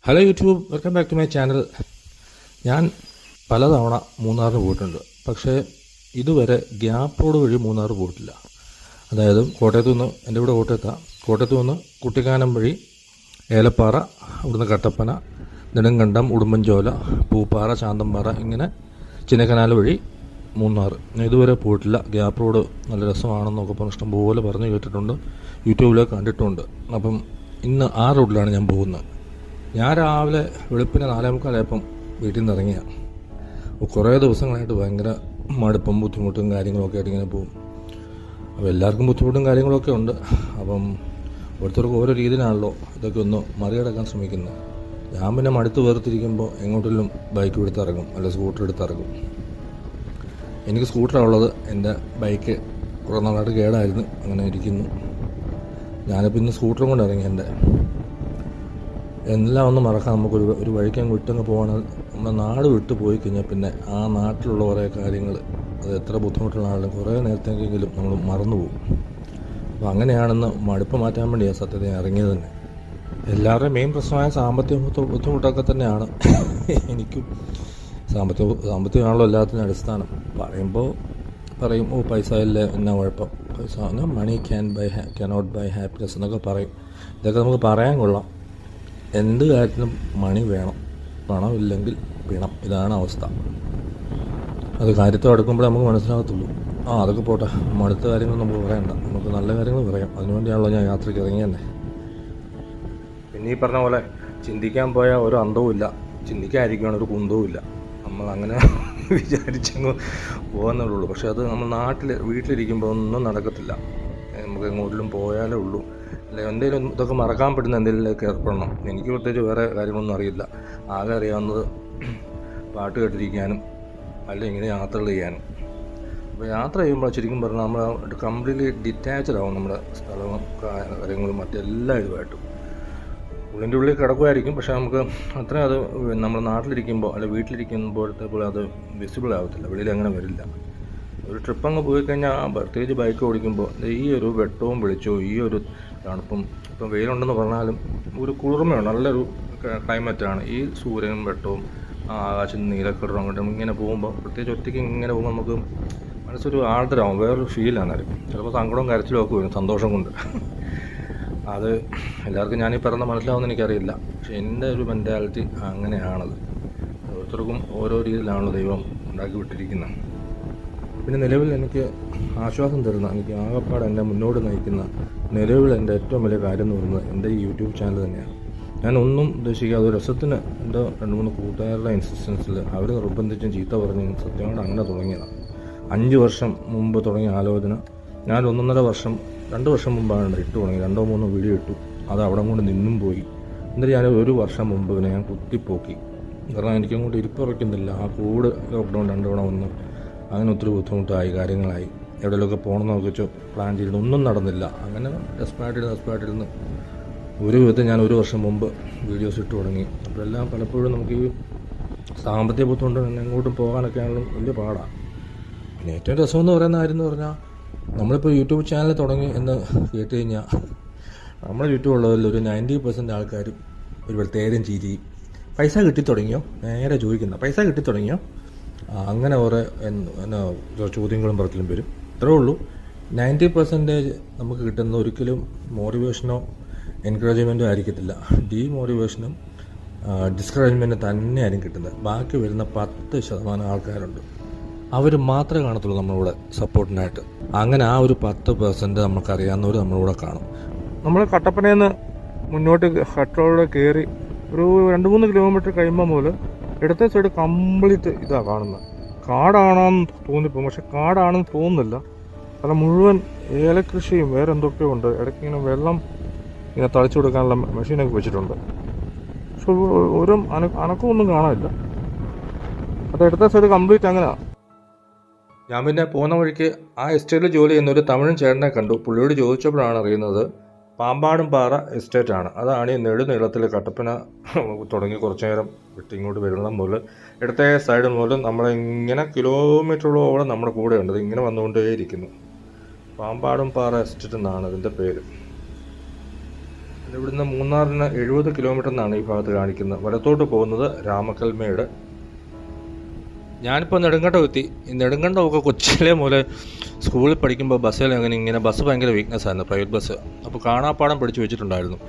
Hello YouTube, welcome back to my channel. ഞാൻ പലതവണ മൂന്നാറിന് പോയിട്ടുണ്ട്. പക്ഷേ ഇതുവരെ ഗ്യാപ്പ് റോഡ് വഴി മൂന്നാർ പോയിട്ടില്ല. അതായത് കോട്ടയത്തു നിന്ന്, എൻ്റെ ഇവിടെ കോട്ടയത്തു നിന്ന് കുട്ടിക്കാനം വഴി ഏലപ്പാറ, അവിടുന്ന് കട്ടപ്പന, നെടുങ്കണ്ടം, ഉടുമ്പൻചോല, പൂപ്പാറ, ശാന്തമ്പാറ, ഇങ്ങനെ ചിന്നക്കനാൽ വഴി മൂന്നാർ. ഞാൻ ഇതുവരെ പോയിട്ടില്ല. ഗ്യാപ്പ് റോഡ് നല്ല രസമാണെന്നൊക്കെ പറഞ്ഞ് ഇഷ്ടംപോലെ പറഞ്ഞു കേട്ടിട്ടുണ്ട്, യൂട്യൂബിലൊക്കെ കണ്ടിട്ടുണ്ട്. അപ്പം ഇന്ന് ആ റോഡിലാണ് ഞാൻ പോകുന്നത്. ഞാൻ രാവിലെ വെളുപ്പിന് 4:45 വീട്ടിൽ നിന്ന് ഇറങ്ങിയ കുറേ ദിവസങ്ങളായിട്ട് ഭയങ്കര മടുപ്പും ബുദ്ധിമുട്ടും കാര്യങ്ങളൊക്കെ ആയിട്ട് ഇങ്ങനെ പോകും. അപ്പോൾ എല്ലാവർക്കും ബുദ്ധിമുട്ടും കാര്യങ്ങളൊക്കെ ഉണ്ട്. അപ്പം ഓരോരുത്തർക്കും ഓരോ രീതിയിലാണല്ലോ ഇതൊക്കെ ഒന്ന് മറികടക്കാൻ ശ്രമിക്കുന്നത്. ഞാൻ പിന്നെ മടുത്ത് വേർതിരിക്കുമ്പോൾ എങ്ങോട്ടെങ്കിലും ബൈക്ക് എടുത്തിറങ്ങും, അല്ല സ്കൂട്ടർ എടുത്തിറങ്ങും. എനിക്ക് സ്കൂട്ടറാണ് ഉള്ളത്. എൻ്റെ ബൈക്ക് കുറേ നാളായിട്ട് കേടായിരുന്നു, അങ്ങനെ ഇരിക്കുന്നു. ഞാനിപ്പോൾ ഇന്ന് സ്കൂട്ടറും കൊണ്ട് ഇറങ്ങി. എൻ്റെ എല്ലാം ഒന്നും മറക്കാം. നമുക്കൊരു വഴിക്കങ്ങ് വിട്ടങ്ങ് പോകണം. നമ്മുടെ നാട് വിട്ടു പോയി കഴിഞ്ഞാൽ പിന്നെ ആ നാട്ടിലുള്ള കുറേ കാര്യങ്ങൾ, അത് എത്ര ബുദ്ധിമുട്ടുള്ളതാണെങ്കിലും കുറേ നേരത്തേക്കെങ്കിലും നമ്മൾ മറന്നുപോകും. അപ്പോൾ അങ്ങനെയാണെന്ന് മടുപ്പ് മാറ്റാൻ വേണ്ടിയാണ് സത്യത്തിൽ ഇറങ്ങിയത് തന്നെ. എല്ലാവരുടെയും മെയിൻ പ്രശ്നമായ സാമ്പത്തിക ബുദ്ധിമുട്ടൊക്കെ തന്നെയാണ്. എനിക്കും സാമ്പത്തികമാണല്ലോ എല്ലാത്തിനും അടിസ്ഥാനം. പറയുമ്പോൾ പറയും, പൈസ ഇല്ല എന്നാ കുഴപ്പം, പൈസ മണി ക്യാനോട്ട് ബൈ ഹാപ്പിനെസ് എന്നൊക്കെ പറയും. ഇതൊക്കെ നമുക്ക് പറയാൻ കൊള്ളാം. എന്ത് കാര്യത്തിനും മണി വേണം, പണമില്ലെങ്കിൽ പിണം. ഇതാണ് അവസ്ഥ. അത് കാര്യത്തിൽ അടുക്കുമ്പോഴേ നമുക്ക് മനസ്സിലാകത്തുള്ളൂ. അതൊക്കെ പോട്ടെ, അടുത്ത കാര്യങ്ങൾ നമുക്ക് പറയണ്ട, നമുക്ക് നല്ല കാര്യങ്ങൾ പറയാം. അതിനുവേണ്ടിയാണല്ലോ ഞാൻ യാത്രയ്ക്ക് ഇറങ്ങി തന്നെ. പിന്നെ ഈ പറഞ്ഞ പോലെ ചിന്തിക്കാൻ പോയാൽ ഒരു അന്തവും ഇല്ല, ചിന്തിക്കാതിരിക്കുകയാണ് ഒരു കുന്തവും ഇല്ല. നമ്മളങ്ങനെ വിചാരിച്ചങ്ങ് പോകുന്നുള്ളൂ. പക്ഷെ അത് നമ്മൾ വീട്ടിലിരിക്കുമ്പോൾ ഒന്നും നടക്കത്തില്ല. നമുക്ക് എങ്ങോട്ടും പോയാലേ ഉള്ളൂ. അല്ലെ എന്തെങ്കിലും ഇതൊക്കെ മറക്കാൻ പറ്റുന്ന എന്തെങ്കിലുമൊക്കെ ഏർപ്പെടണം. എനിക്ക് പ്രത്യേകിച്ച് വേറെ കാര്യങ്ങളൊന്നും അറിയില്ല. ആകെ അറിയാവുന്നത് പാട്ട് കേട്ടിരിക്കാനും അല്ല ഇങ്ങനെ യാത്രകൾ ചെയ്യാനും. അപ്പോൾ യാത്ര ചെയ്യുമ്പോൾ ശരിക്കും പറഞ്ഞാൽ നമ്മൾ കംപ്ലീറ്റ്ലി ഡിറ്റാച്ച്ഡ് ആവും നമ്മുടെ സ്ഥലവും കാര്യങ്ങളും മറ്റെല്ലാ ഇതുമായിട്ടും. ഉള്ളിൻ്റെ ഉള്ളിൽ കിടക്കുമായിരിക്കും, പക്ഷേ നമുക്ക് അത്രയും അത് നമ്മൾ നാട്ടിലിരിക്കുമ്പോൾ അല്ലെ വീട്ടിലിരിക്കുമ്പോഴത്തെ പോലെ അത് വിസിബിൾ ആവത്തില്ല, വെളിയിൽ അങ്ങനെ വരില്ല. ഒരു ട്രിപ്പ് അങ്ങ് പോയി കഴിഞ്ഞാൽ, പ്രത്യേകിച്ച് ബൈക്ക് ഓടിക്കുമ്പോൾ ഈ ഒരു വെട്ടവും വെളിച്ചവും ഈ ഒരു തണുപ്പും, ഇപ്പം വെയിലുണ്ടെന്ന് പറഞ്ഞാലും ഒരു കുളിർമയാണ്, നല്ലൊരു ക്ലൈമറ്റാണ്. ഈ സൂര്യനും വെട്ടവും ആകാശം നീലക്കടലും അങ്ങോട്ടും ഇങ്ങനെ പോകുമ്പോൾ, പ്രത്യേകിച്ച് ഒറ്റയ്ക്ക് ഇങ്ങനെ പോകുമ്പോൾ നമുക്ക് മനസ്സൊരു ആർദ്രമാവും, വേറൊരു ഫീലാണ്. ചിലപ്പോൾ സങ്കടവും കരച്ചിലും ഒക്കെ വരും സന്തോഷം കൊണ്ട്. അത് എല്ലാവർക്കും ഞാനീ പറഞ്ഞ മനസ്സിലാവുമെന്ന് എനിക്കറിയില്ല. പക്ഷെ എൻ്റെ ഒരു മെൻറ്റാലിറ്റി അങ്ങനെയാണത്. ഓരോരുത്തർക്കും ഓരോ രീതിയിലാണല്ലോ ദൈവം ഉണ്ടാക്കി വിട്ടിരിക്കുന്നത്. പിന്നെ നിലവിൽ എനിക്ക് ആശ്വാസം തരുന്ന, എനിക്ക് ആകപ്പാട് എന്നെ മുന്നോട്ട് നയിക്കുന്ന നിലവിൽ എൻ്റെ ഏറ്റവും വലിയ കാര്യം എന്ന് പറയുന്നത് എൻ്റെ ഈ യൂട്യൂബ് ചാനൽ തന്നെയാണ്. ഞാൻ ഒന്നും ഉദ്ദേശിക്കാതെ ഒരു രസത്തിന് എൻ്റെ 2-3 കൂട്ടുകാരുടെ ഇൻസിസ്റ്റൻസിൽ അവർ നിർബന്ധിച്ചും ചീത്ത പറഞ്ഞ് സത്യമായിട്ട് അങ്ങനെ തുടങ്ങിയതാണ്. 5 വർഷം മുമ്പ് തുടങ്ങിയ ആലോചന ഞാൻ 2 വർഷം മുമ്പാണ് ഇട്ട് തുടങ്ങി. 2-3 വീഡിയോ ഇട്ടു. അത് അവിടെ കൊണ്ട് നിന്നും പോയി. എന്നിട്ട് ഞാൻ 1 വർഷം മുമ്പ് പിന്നെ ഞാൻ കുത്തിപ്പോക്കി. കാരണം എനിക്കങ്ങോട്ട് ഇരിപ്പുറയ്ക്കുന്നില്ല. ആ കൂട് ലോക്ക്ഡൗൺ 2 തവണ വന്നു. അങ്ങനെ ഒത്തിരി ബുദ്ധിമുട്ടായി, കാര്യങ്ങളായി. എവിടെയെങ്കിലുമൊക്കെ പോകണമെന്നൊക്കെ വെച്ചോ പ്ലാൻ ചെയ്തിരുന്നു, ഒന്നും നടന്നില്ല. അങ്ങനെ ഡെസ്പായിട്ടിരുന്ന് ഒരു വിധത്തിൽ ഞാൻ 1 വർഷം മുമ്പ് വീഡിയോസ് ഇട്ട് തുടങ്ങി. അപ്പോൾ എല്ലാം പലപ്പോഴും നമുക്ക് ഈ സാമ്പത്തിക ബുദ്ധിമുട്ട് തന്നെ എങ്ങോട്ടും പോകാനൊക്കെ ആണെങ്കിലും വലിയ പാടാണ്. പിന്നെ ഏറ്റവും രസമെന്ന് പറയുന്ന കാര്യം എന്ന് പറഞ്ഞാൽ, നമ്മളിപ്പോൾ യൂട്യൂബ് ചാനൽ തുടങ്ങി എന്ന് കേട്ട് കഴിഞ്ഞാൽ നമ്മുടെ ചുറ്റുമുള്ളതിൽ ഒരു 90% ആൾക്കാരും ഒരു പ്രത്യേകം ചിരിയും. പൈസ കിട്ടി തുടങ്ങിയോ, നേരെ ചോദിക്കുന്ന പൈസ കിട്ടി തുടങ്ങിയോ, അങ്ങനെ കുറേ ചോദ്യങ്ങളും പറച്ചിലും വരും. ഇത്രേ ഉള്ളൂ. 90% നമുക്ക് കിട്ടുന്ന ഒരിക്കലും മോട്ടിവേഷനോ എൻകറേജ്മെൻറ്റോ ആയിരിക്കത്തില്ല. ഡീമോട്ടിവേഷനും ഡിസ്കറേജ്മെൻറ്റും തന്നെയായിരിക്കും കിട്ടുന്നത്. ബാക്കി വരുന്ന 10% ആൾക്കാരുണ്ട്. അവർ മാത്രമേ കാണത്തുള്ളൂ നമ്മളിവിടെ സപ്പോർട്ടിനായിട്ട്. അങ്ങനെ ആ ഒരു 10% നമുക്കറിയാവുന്നവർ നമ്മളിവിടെ കാണും. നമ്മൾ കട്ടപ്പനയിൽ നിന്ന് മുന്നോട്ട് കട്ടോടെ കയറി ഒരു 2-3 കിലോമീറ്റർ കഴിയുമ്പോൾ മുതൽ ഇടത്തെ സൈഡ് കംപ്ലീറ്റ് ഇതാണ് കാണുന്നത്. കാടാണെന്ന് തോന്നിപ്പോകും, പക്ഷെ കാടാണെന്ന് തോന്നുന്നില്ല. കാരണം മുഴുവൻ ഏലകൃഷിയും വേറെ എന്തൊക്കെയോ ഉണ്ട്. ഇടയ്ക്ക് ഇങ്ങനെ വെള്ളം ഇങ്ങനെ തളിച്ചു കൊടുക്കാനുള്ള മെഷീനൊക്കെ വെച്ചിട്ടുണ്ട്. പക്ഷെ ഒരു അനക്കമൊന്നും കാണാനില്ല. അത് ഇടത്തെ സൈഡ് കംപ്ലീറ്റ് അങ്ങനെയാണ്. ഞാൻ പിന്നെ പോകുന്ന വഴിക്ക് ആ എസ്റ്റേറ്റിൽ ജോലി ചെയ്യുന്ന ഒരു തമിഴൻ ചേട്ടനെ കണ്ടു. പുള്ളിയോട് ചോദിച്ചപ്പോഴാണ് അറിയുന്നത് പാമ്പാടും പാറ എസ്റ്റേറ്റാണ്. അതാണ് ഈ നെടുനീളത്തിൽ കട്ടപ്പന തുടങ്ങി കുറച്ചു നേരം വിട്ട് ഇങ്ങോട്ട് വരുന്ന മുതൽ ഇടത്തെ സൈഡ് മുതൽ നമ്മളിങ്ങനെ കിലോമീറ്ററോളം നമ്മുടെ കൂടെ ഉണ്ട്. ഇങ്ങനെ വന്നുകൊണ്ടേയിരിക്കുന്നു. പാമ്പാടും പാറ എസ്റ്റേറ്റ് എന്നാണ് ഇതിൻ്റെ പേര്. ഇവിടുന്ന് മൂന്നാറിന് 70 കിലോമീറ്റർ എന്നാണ് ഈ ഭാഗത്ത് കാണിക്കുന്നത്. വലത്തോട്ട് പോകുന്നത് രാമക്കൽമേട്. ഞാനിപ്പോൾ നെടുങ്കണ്ടം എത്തി. ഈ നെടുങ്കണ്ടമൊക്കെ കൊച്ചിലെ മുതൽ സ്കൂളിൽ പഠിക്കുമ്പോൾ ബസ്സിൽ ഇങ്ങനെ ബസ് ഭയങ്കര വീക്ക്നെസ് ആയിരുന്നു, പ്രൈവറ്റ് ബസ്. അപ്പോൾ കാണാപ്പാടം പഠിച്ചു വെച്ചിട്ടുണ്ടായിരുന്നു.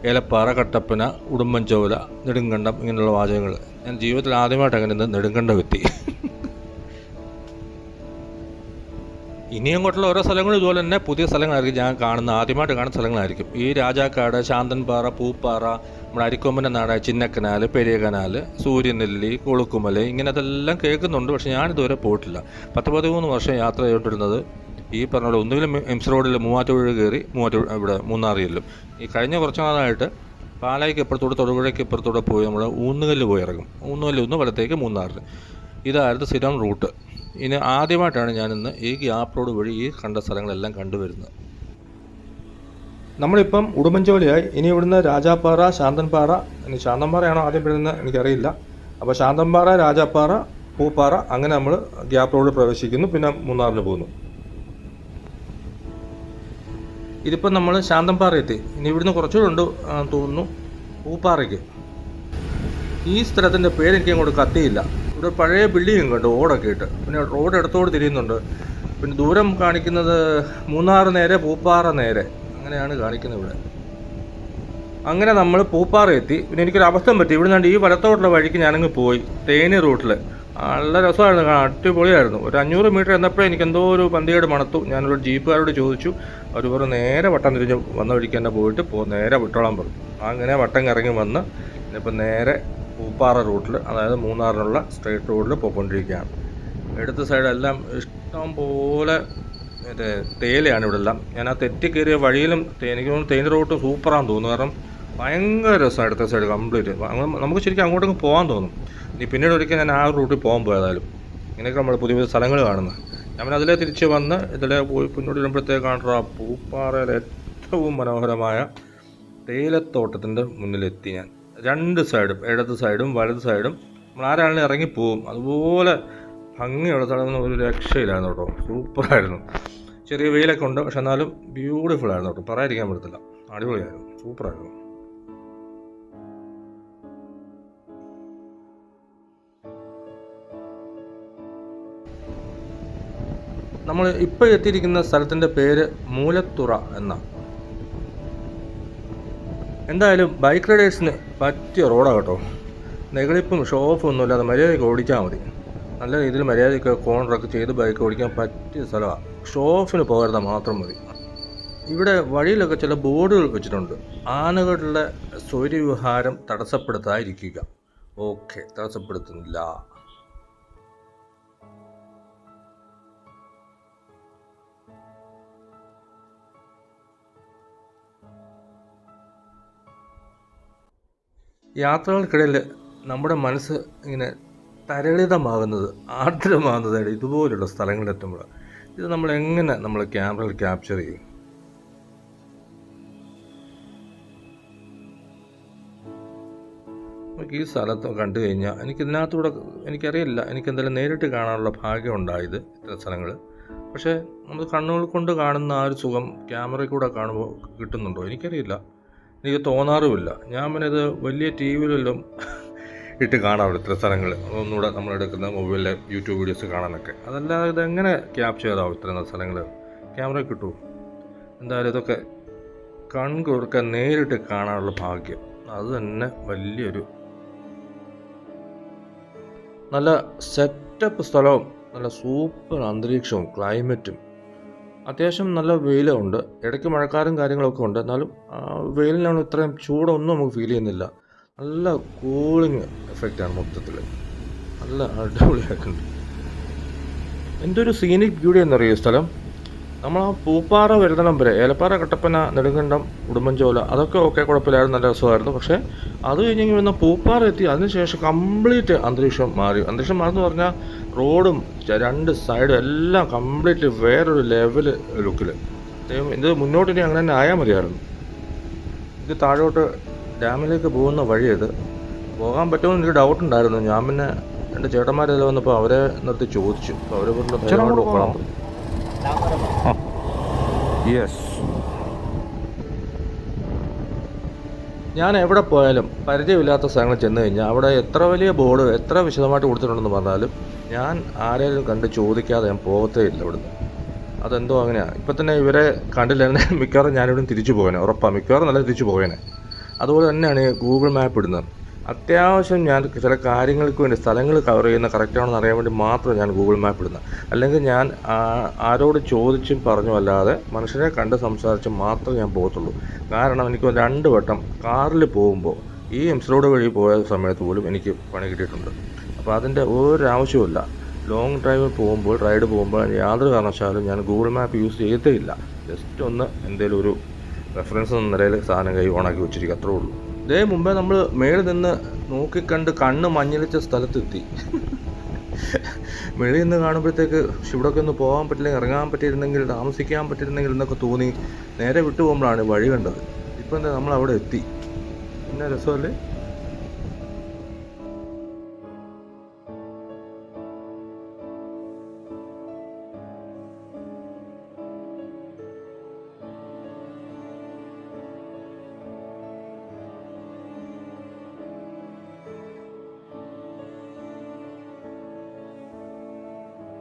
ഏലപ്പാറ, കട്ടപ്പന, ഉടുമ്പൻചോല, നെടുങ്കണ്ടം ഇങ്ങനെയുള്ള വാചകങ്ങൾ. ഞാൻ ജീവിതത്തിൽ ആദ്യമായിട്ട് അങ്ങനെ നെടുങ്കണ്ടം എത്തി. ഇനി അങ്ങോട്ടുള്ള ഓരോ സ്ഥലങ്ങളും ഇതുപോലെ തന്നെ പുതിയ സ്ഥലങ്ങളായിരിക്കും ഞാൻ ആദ്യമായിട്ട് കാണുന്ന സ്ഥലങ്ങളായിരിക്കും. ഈ രാജാക്കാട്, ശാന്തൻപാറ, പൂപ്പാറ, നമ്മുടെ അരിക്കൊമ്പൻ്റെ നാട്, ചിന്നക്കനാൽ, പെരിയ കനാൽ, സൂര്യനെല്ലി, കൊളുക്കുമല, ഇങ്ങനെ അതെല്ലാം കേൾക്കുന്നുണ്ട്. പക്ഷേ ഞാനിതുവരെ പോയിട്ടില്ല. 13 വർഷം യാത്ര ചെയ്തിട്ടിരുന്നത് ഈ പറഞ്ഞ പോലെ ഒന്നുകിലും എംസ് റോഡിൽ മൂവാറ്റുപുഴ കയറി ഇവിടെ മൂന്നാർ ചെല്ലും. ഈ കഴിഞ്ഞ കുറച്ച് നാളായിട്ട് പാലായ്ക്ക് ഇപ്പുറത്തോടെ, തൊടുപുഴയ്ക്ക് ഇപ്പുറത്തോടെ പോയി നമ്മൾ ഊന്നുകല്ല് പോയി ഇറങ്ങും. ഊന്നുകല്ല് ഒന്ന് വലത്തേക്ക് മൂന്നാറിൽ. ഇതായിരുന്നു സ്ഥിരം റൂട്ട്. ഇനി ആദ്യമായിട്ടാണ് ഞാനിന്ന് ഈ ഗ്യാപ്പ് റോഡ് വഴി ഈ കണ്ട സ്ഥലങ്ങളെല്ലാം കണ്ടുവരുന്നത്. നമ്മളിപ്പം ഉടുമ്പൻചോലയായി. ഇനി ഇവിടുന്ന് രാജാപ്പാറ, ശാന്തൻപാറ, ഇനി ശാന്തൻപാറയാണോ ആദ്യം വരുന്നത് എനിക്കറിയില്ല. അപ്പോൾ ശാന്തൻപാറ, രാജാപ്പാറ, പൂപ്പാറ, അങ്ങനെ നമ്മൾ ഗ്യാപ്പ് റോഡ് പ്രവേശിക്കുന്നു. പിന്നെ മൂന്നാറിൽ പോകുന്നു. ഇതിപ്പം നമ്മൾ ശാന്തൻപാറ എത്തി. ഇനി ഇവിടുന്ന് കുറച്ചുകൂടെ ഉണ്ട് തോന്നുന്നു പൂപ്പാറയ്ക്ക്. ഈ സ്ഥലത്തിൻ്റെ പേരെനിക്ക് അങ്ങോട്ട് കത്തിയില്ല. ഇവിടെ പഴയ ബിൽഡിങ്ങും കണ്ടു, ഓടൊക്കെ ഇട്ട്. പിന്നെ റോഡ് ഇടത്തോട് തിരിയുന്നുണ്ട്. പിന്നെ ദൂരം കാണിക്കുന്നത് മൂന്നാർ നേരെ, പൂപ്പാറ നേരെ, അങ്ങനെയാണ് കാണിക്കുന്നത് ഇവിടെ. അങ്ങനെ നമ്മൾ പൂപ്പാറ എത്തി. പിന്നെ എനിക്കൊരു അബദ്ധം പറ്റി. ഇവിടെ നിന്നാണ്ട് ഈ വലത്തോട്ടുള്ള വഴിക്ക് ഞാനങ്ങ് പോയി, തേനി റൂട്ടിൽ. നല്ല രസമായിരുന്നു കാണാൻ, അടിപൊളിയായിരുന്നു. ഒരു 500 മീറ്റർ എന്നപ്പോഴേ എനിക്ക് എന്തോ ഒരു പന്തികേട് മണത്തു. ഞാനൊരു ജീപ്പുകാരോട് ചോദിച്ചു. അവർ പറഞ്ഞു നേരെ വട്ടം തിരിഞ്ഞ് വന്ന വഴിക്ക് തന്നെ പോയിട്ട് നേരെ വിട്ടോളാൻ പറഞ്ഞു. അങ്ങനെ വട്ടം ഇറങ്ങി വന്ന് ഇപ്പം നേരെ പൂപ്പാറ റൂട്ടിൽ, അതായത് മൂന്നാറിനുള്ള സ്ട്രെയിറ്റ് റോഡിൽ പോയിക്കൊണ്ടിരിക്കുകയാണ്. ഇടത്ത് സൈഡെല്ലാം ഇഷ്ടം പോലെ തേയിലയാണ് ഇവിടെ എല്ലാം. ഞാൻ ആ തെറ്റിക്കയറിയ വഴിയിലും എനിക്ക് തോന്നുന്നു തേയില റൂട്ട് സൂപ്പറാന്ന് തോന്നുന്നു. കാരണം ഭയങ്കര രസമാണ് ഇടത്തെ സൈഡ് കംപ്ലീറ്റ്. നമുക്ക് ശരിക്കും അങ്ങോട്ടേക്ക് പോകാൻ തോന്നും. ഇനി പിന്നീട് ഒരിക്കൽ ഞാൻ ആ റൂട്ടിൽ പോകാൻ പോയതായാലും. ഇങ്ങനെയൊക്കെ നമ്മൾ പുതിയ പുതിയ സ്ഥലങ്ങൾ കാണുന്നത്. ഞാൻ അതിലെ തിരിച്ച് വന്ന് ഇതിലെ പോയി പിന്നോട്ട് വരുമ്പോഴത്തേക്ക് കാണുന്ന പൂപ്പാറയിലെ ഏറ്റവും മനോഹരമായ തേയിലത്തോട്ടത്തിൻ്റെ മുന്നിലെത്തി ഞാൻ. 2 സൈഡും, ഇടത് സൈഡും വലത് സൈഡും നമ്മൾ ആരാണെങ്കിലും ഇറങ്ങിപ്പോവും. അതുപോലെ ഭംഗിയുള്ള സ്ഥലം, ഒരു രക്ഷയിലായിരുന്നു കേട്ടോ. സൂപ്പറായിരുന്നു. ചെറിയ വെയിലൊക്കെ ഉണ്ട്, പക്ഷെ എന്നാലും ബ്യൂട്ടിഫുൾ ആയിരുന്നു കേട്ടോ. പറയാതിരിക്കാൻ പറ്റത്തില്ല. അടിപൊളിയായിരുന്നു, സൂപ്പറായിരുന്നു. നമ്മൾ ഇപ്പോൾ എത്തിയിരിക്കുന്ന സ്ഥലത്തിൻ്റെ പേര് മൂലത്തുറ എന്നാണ്. എന്തായാലും ബൈക്ക് റൈഡേഴ്സിന് പറ്റിയ റോഡാണ് കേട്ടോ. നെകളിപ്പും ഷോ ഓഫും ഒന്നുമില്ലാതെ മര്യാദയ്ക്ക് ഓടിച്ചാൽ മതി. നല്ല രീതിയിൽ മര്യാദയ്ക്ക് കോർണറൊക്കെ ചെയ്ത് ബൈക്ക് ഓടിക്കാൻ പറ്റിയ സ്ഥലമാണ്. ഷോ ഓഫിന് പോകരുത് മാത്രം മതി. ഇവിടെ വഴിയിലൊക്കെ ചില ബോർഡുകൾ വെച്ചിട്ടുണ്ട്. ആനകളുടെ സ്വൈര്യവിഹാരം തടസ്സപ്പെടുത്താതിരിക്കുക. ഓക്കെ, തടസ്സപ്പെടുത്തുന്നില്ല. യാത്രകൾക്കിടയിൽ നമ്മുടെ മനസ്സ് ഇങ്ങനെ തരളിതമാകുന്നത്, ആർദ്രമാകുന്നത് ഇതുപോലുള്ള സ്ഥലങ്ങളിലെത്തുമ്പോൾ. ഇത് നമ്മൾ എങ്ങനെ ക്യാമറയിൽ ക്യാപ്ചർ ചെയ്യും? നമുക്ക് ഈ സ്ഥലത്ത് കണ്ടു കഴിഞ്ഞാൽ എനിക്കിതിനകത്തൂടെ എനിക്കറിയില്ല, എനിക്കെന്തായാലും നേരിട്ട് കാണാനുള്ള ഭാഗ്യം ഉണ്ടായത് ഇത്തരം സ്ഥലങ്ങൾ. പക്ഷേ നമ്മൾ കണ്ണുകൾ കൊണ്ട് കാണുന്ന ആ ഒരു സുഖം ക്യാമറയിൽ കൂടെ കാണുമ്പോൾ കിട്ടുന്നുണ്ടോ എനിക്കറിയില്ല. എനിക്ക് തോന്നാറുമില്ല. ഞാൻ പിന്നെ ഇത് വലിയ ടി വിയിലെല്ലാം ഇട്ട് കാണാറുണ്ട് ഇത്ര സ്ഥലങ്ങൾ. ഒന്നുകൂടെ നമ്മളെടുക്കുന്ന മൊബൈലിലെ യൂട്യൂബ് വീഡിയോസ് കാണാനൊക്കെ. അതല്ലാതെ ഇതെങ്ങനെ ക്യാപ്ചർ ചെയ്താവും ഇത്ര സ്ഥലങ്ങൾ? ക്യാമറ കിട്ടുമോ? എന്തായാലും ഇതൊക്കെ കൺകുറുക്കാൻ നേരിട്ട് കാണാനുള്ള ഭാഗ്യം, അത് തന്നെ വലിയൊരു നല്ല സെറ്റപ്പ് സ്ഥലവും നല്ല സൂപ്പർ അന്തരീക്ഷവും ക്ലൈമറ്റും. അത്യാവശ്യം നല്ല വെയിലുണ്ട്, ഇടയ്ക്ക് മഴക്കാരും കാര്യങ്ങളൊക്കെ ഉണ്ട്. എന്നാലും വെയിലിനാണ് ഇത്രയും ചൂടൊന്നും നമുക്ക് ഫീൽ ചെയ്യുന്നില്ല. നല്ല കൂളിങ് എഫക്റ്റാണ് മൊത്തത്തിൽ. നല്ല അടിപൊളിയായിട്ടുണ്ട്. എന്തൊരു സീനിക് ബ്യൂട്ടി എന്നറിയോ സ്ഥലം. നമ്മൾ ആ പൂപ്പാറ വരുന്നിടം വരെ, ഏലപ്പാറ, കട്ടപ്പന, നെടുങ്കണ്ടം, ഉടുമ്പൻചോല, അതൊക്കെ ഓക്കെ, കുഴപ്പമില്ലായിരുന്നു, നല്ല രസമായിരുന്നു. പക്ഷേ അത് കഴിഞ്ഞെങ്കിൽ വന്ന പൂപ്പാറ എത്തി. അതിനുശേഷം കംപ്ലീറ്റ് അന്തരീക്ഷം മാറി. അന്തരീക്ഷം മാറി എന്ന് പറഞ്ഞാൽ റോഡും 2 സൈഡും എല്ലാം കംപ്ലീറ്റ് വേറൊരു ലെവൽ ലുക്കിൽ. ഇത് മുന്നോട്ട് ഇനി അങ്ങനെ തന്നെ ആയാൽ മതിയായിരുന്നു. ഇത് താഴോട്ട് ഡാമിലേക്ക് പോകുന്ന വഴിയത്. പോകാൻ പറ്റുമെന്ന് എനിക്ക് ഡൗട്ടുണ്ടായിരുന്നു. ഞാൻ പിന്നെ എൻ്റെ ചേട്ടന്മാരെല്ലാം വന്നപ്പോൾ അവരെ നിർത്തി ചോദിച്ചു. അപ്പോൾ അവർ പറഞ്ഞു പോകണം. യെസ്, ഞാൻ എവിടെ പോയാലും പരിചയമില്ലാത്ത സ്ഥലങ്ങളിൽ ചെന്ന് കഴിഞ്ഞാൽ അവിടെ എത്ര വലിയ ബോർഡ് എത്ര വിശദമായിട്ട് കൊടുത്തിട്ടുണ്ടെന്ന് പറഞ്ഞാലും ഞാൻ ആരെങ്കിലും കണ്ട് ചോദിക്കാതെ ഞാൻ പോകത്തേ ഇല്ല ഇവിടുന്ന്. അതെന്തോ അങ്ങനെയാണ്. ഇപ്പം തന്നെ ഇവരെ കണ്ടില്ലായിരുന്നെങ്കിൽ മിക്കവാറും ഞാനിവിടെ തിരിച്ചു പോകണേ, ഉറപ്പാണ്. മിക്കവാറും നല്ല തിരിച്ചു പോകണേ. അതുപോലെ തന്നെയാണ് ഈ ഗൂഗിൾ മാപ്പ് ഇടുന്നത്. അത്യാവശ്യം ഞാൻ ചില കാര്യങ്ങൾക്ക് വേണ്ടി സ്ഥലങ്ങൾ കവർ ചെയ്യുന്ന കറക്റ്റാണെന്ന് അറിയാൻ വേണ്ടി മാത്രം ഞാൻ ഗൂഗിൾ മാപ്പ് ഇടുന്നത്. അല്ലെങ്കിൽ ഞാൻ ആരോട് ചോദിച്ചും പറഞ്ഞു അല്ലാതെ മനുഷ്യരെ കണ്ട് സംസാരിച്ച് മാത്രമേ ഞാൻ പോകത്തുള്ളൂ. കാരണം എനിക്ക് 2 വട്ടം കാറിൽ പോകുമ്പോൾ ഈ എംസ് റോഡ് വഴി പോയ സമയത്ത് പോലും എനിക്ക് പണി കിട്ടിയിട്ടുണ്ട്. അപ്പോൾ അതിൻ്റെ ഒരാവശ്യമില്ല. ലോങ് ഡ്രൈവ് പോകുമ്പോൾ റൈഡ് പോകുമ്പോൾ യാതൊരു കാരണവശാലും ഞാൻ ഗൂഗിൾ മാപ്പ് യൂസ് ചെയ്തേ ഇല്ല. ജസ്റ്റ് ഒന്ന് എന്തെങ്കിലും ഒരു റെഫറൻസ് എന്ന നിലയിൽ സാധനം കൈ ഓണാക്കി വെച്ചിരിക്കും, അത്രേ ഉള്ളൂ. ഇതേ മുമ്പേ നമ്മൾ മേളിൽ നിന്ന് നോക്കിക്കണ്ട് കണ്ണ് മഞ്ഞളിച്ച സ്ഥലത്തെത്തി. വെളിയിൽ നിന്ന് കാണുമ്പോഴത്തേക്ക് ഇവിടെയൊക്കെ ഒന്ന് പോകാൻ പറ്റില്ലെങ്കിൽ ഇറങ്ങാൻ പറ്റിയിരുന്നെങ്കിൽ താമസിക്കാൻ പറ്റിയിരുന്നെങ്കിൽ എന്നൊക്കെ തോന്നി നേരെ വിട്ടു പോകുമ്പോഴാണ് വഴി കണ്ടത്. ഇപ്പം എന്താ നമ്മൾ അവിടെ എത്തി. പിന്നെ രസമല്ലേ.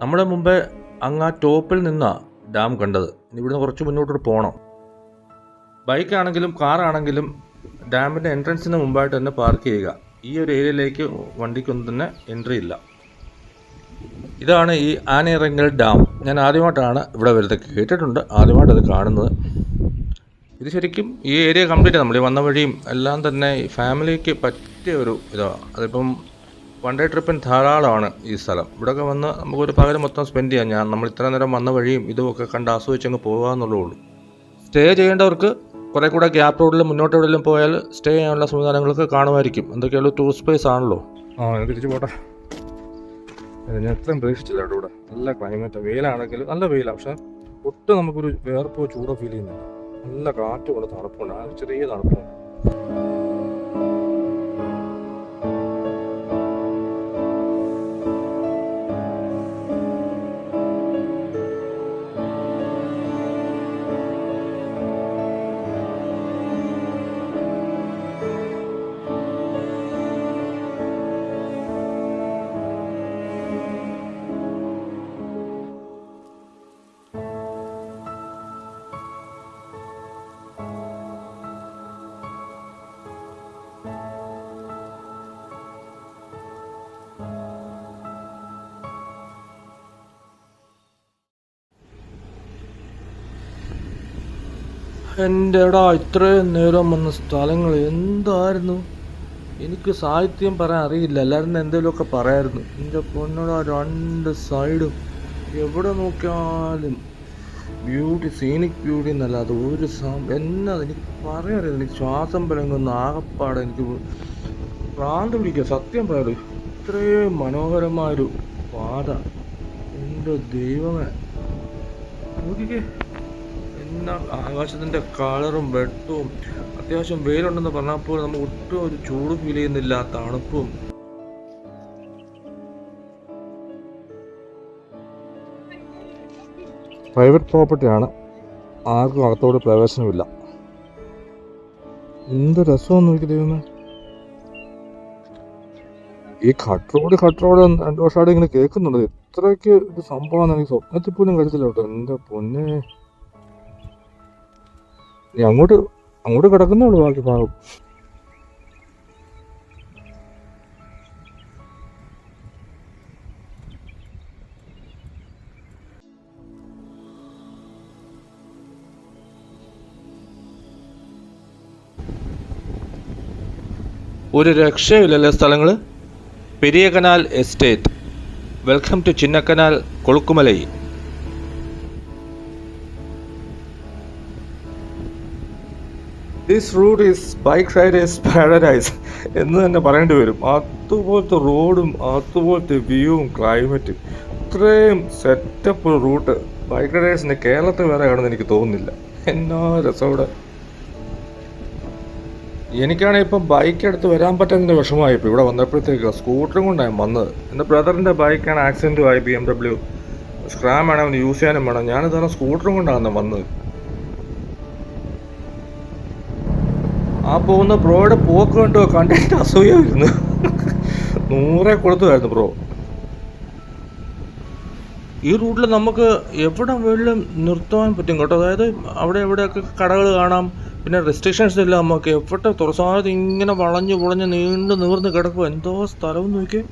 നമ്മുടെ മുമ്പേ അങ്ങ് ആ ടോപ്പിൽ നിന്നാണ് ഡാം കണ്ടത്. ഇനി ഇവിടുന്ന് കുറച്ച് മുന്നോട്ട് പോകണം. ബൈക്കാണെങ്കിലും കാറാണെങ്കിലും ഡാമിൻ്റെ എൻട്രൻസിന് മുമ്പായിട്ട് തന്നെ പാർക്ക് ചെയ്യുക. ഈ ഒരു ഏരിയയിലേക്ക് വണ്ടിക്കൊന്നും തന്നെ എൻട്രി ഇല്ല. ഇതാണ് ഈ ആനയിറങ്കൽ ഡാം. ഞാൻ ആദ്യമായിട്ടാണ് ഇവിടെ വരുന്നത്, കേട്ടിട്ടുണ്ട്, ആദ്യമായിട്ടത് കാണുന്നത്. ഇത് ശരിക്കും ഈ ഏരിയ കംപ്ലീറ്റ് നമ്മൾ ഈ വന്ന വഴിയും എല്ലാം തന്നെ ഫാമിലിക്ക് പറ്റിയ ഒരു ഇതാണ്. അതിപ്പം വൺ ഡേ ട്രിപ്പിന് ധാരാളമാണ് ഈ സ്ഥലം. ഇവിടെയൊക്കെ വന്ന് നമുക്കൊരു പകരം മൊത്തം സ്പെൻഡ് ചെയ്യാം. നമ്മൾ ഇത്ര നേരം വന്ന വഴിയും ഇതുമൊക്കെ കണ്ട് ആസ്വദിച്ചങ്ങ് പോകാമെന്നുള്ളൂ. സ്റ്റേ ചെയ്യേണ്ടവർക്ക് കുറേ കൂടെ ഗ്യാപ്പ് റോഡിൽ മുന്നോട്ട് എവിടെയെങ്കിലും പോയാൽ സ്റ്റേ ചെയ്യാനുള്ള സംവിധാനങ്ങളൊക്കെ കാണുമായിരിക്കും. എന്തൊക്കെയുള്ള ടൂറിസ്റ്റ് പ്ലേസ് ആണല്ലോ. തിരിച്ചു പോട്ടെ. ഞാൻ എത്രയും പ്രതീക്ഷിച്ചില്ല ഇവിടെ. നല്ല ക്ലൈമറ്റ്, വെയിലാണെങ്കിലും നല്ല വെയിലാണ്. പക്ഷെ ഒട്ടും നമുക്കൊരു വേർപ്പോ ചൂടോ ഫീൽ ചെയ്യുന്നില്ല. നല്ല കാറ്റ് കൊണ്ട് തണുപ്പുണ്ട്, ആ ചെറിയ തണുപ്പുണ്ട്. എൻ്റെ എടാ, ഇത്രയും നേരം വന്ന സ്ഥലങ്ങൾ എന്തായിരുന്നു. എനിക്ക് സാഹിത്യം പറയാൻ അറിയില്ല, എല്ലാവരും എന്തെങ്കിലുമൊക്കെ പറയായിരുന്നു. എൻ്റെ പൊന്നടാ, 2 സൈഡും എവിടെ നോക്കിയാലും ബ്യൂട്ടി, സീനിക് ബ്യൂട്ടി എന്നല്ലാതെ ഒരു എന്നാ എനിക്ക് പറയാറില്ല. എനിക്ക് ശ്വാസം പിഴങ്ങുന്ന ആകപ്പാടെ എനിക്ക് ഭ്രാന്ത് പിടിക്കുക സത്യം പറയാറ്. ഇത്രയും മനോഹരമായൊരു പാത, എൻ്റെ ദൈവമേ. നോക്കിക്കേ, എന്നാ ആകാശത്തിൻ്റെ കളറും വെട്ടവും. അത്യാവശ്യം വെയിലുണ്ടെന്ന് പറഞ്ഞപ്പോൾ നമുക്ക് ഒട്ടും ഒരു ചൂട് ഫീൽ ചെയ്യുന്നില്ല, തണുപ്പും. പ്രൈവറ്റ് പ്രോപ്പർട്ടിയാണ്, ആർക്കും അകത്തോട് പ്രവേശനമില്ല. എന്ത് രസമെന്ന് എനിക്ക് തോന്നുന്നു. ഈ കട്ട് റോഡ് 2 വർഷമായിട്ട് ഇങ്ങനെ കേൾക്കുന്നുണ്ട്. ഇത്രയ്ക്ക് ഒരു സംഭവമാണെന്ന് എനിക്ക് സ്വപ്നത്തിൽ പോലും കഴിച്ചില്ല കേട്ടോ. എൻ്റെ പൊന്നെ, അങ്ങോട്ട് കിടക്കുന്നുള്ളൂ ബാക്കി ഭാഗം. ഒരു രക്ഷയില്ലല്ലേ സ്ഥലങ്ങൾ. പെരിയ canal estate. Welcome to Chinnakanal Kolukkumalai. This route is bike riders paradise എന്ന് തന്നെ പറയേണ്ടി വരും. അതുപോലത്തെ റോഡും അതുപോലത്തെ വ്യൂവും ക്ലൈമറ്റും. ഇത്രയും സെറ്റപ്പ് റൂട്ട് ബൈക്ക് റൈഡേഴ്സിൻ്റെ കേരളത്തിൽ വേറെ കാണുമെന്ന് എനിക്ക് തോന്നുന്നില്ല. എന്നാ രസം ഇവിടെ. എനിക്കാണെങ്കിൽ ഇപ്പം ബൈക്ക് എടുത്ത് വരാൻ പറ്റുന്നതിൻ്റെ വിഷമമായി. ഇപ്പോൾ ഇവിടെ വന്നപ്പോഴത്തേക്ക് സ്കൂട്ടറും കൊണ്ടാണ് വന്നത്. എൻ്റെ ബ്രദറിൻ്റെ ബൈക്കാണ് ആക്സിഡൻറ്റും ആയി, BMW. സ്ക്രാം വേണം, അവന് യൂസ് ചെയ്യാനും വേണം. ഞാനിതാണ് സ്കൂട്ടറും കൊണ്ടാണ് വന്നത്. ആ പോകുന്ന ബ്രോയുടെ പോക്ക് കണ്ടിട്ട് അസൂയായിരുന്നു. 100 കൊടുത്തുമായിരുന്നു ബ്രോ. ഈ റൂട്ടിൽ നമുക്ക് എവിടെ വേണമെങ്കിലും നിർത്താൻ പറ്റും കേട്ടോ. അതായത് അവിടെ എവിടെയൊക്കെ കടകൾ കാണാം, പിന്നെ റെസ്ട്രിക്ഷൻസ് ഇല്ല. നമുക്ക് എവിടെ തുറസാതെ ഇങ്ങനെ വളഞ്ഞ് നീർന്ന് കിടക്കും. എന്തോ സ്ഥലം നോക്കി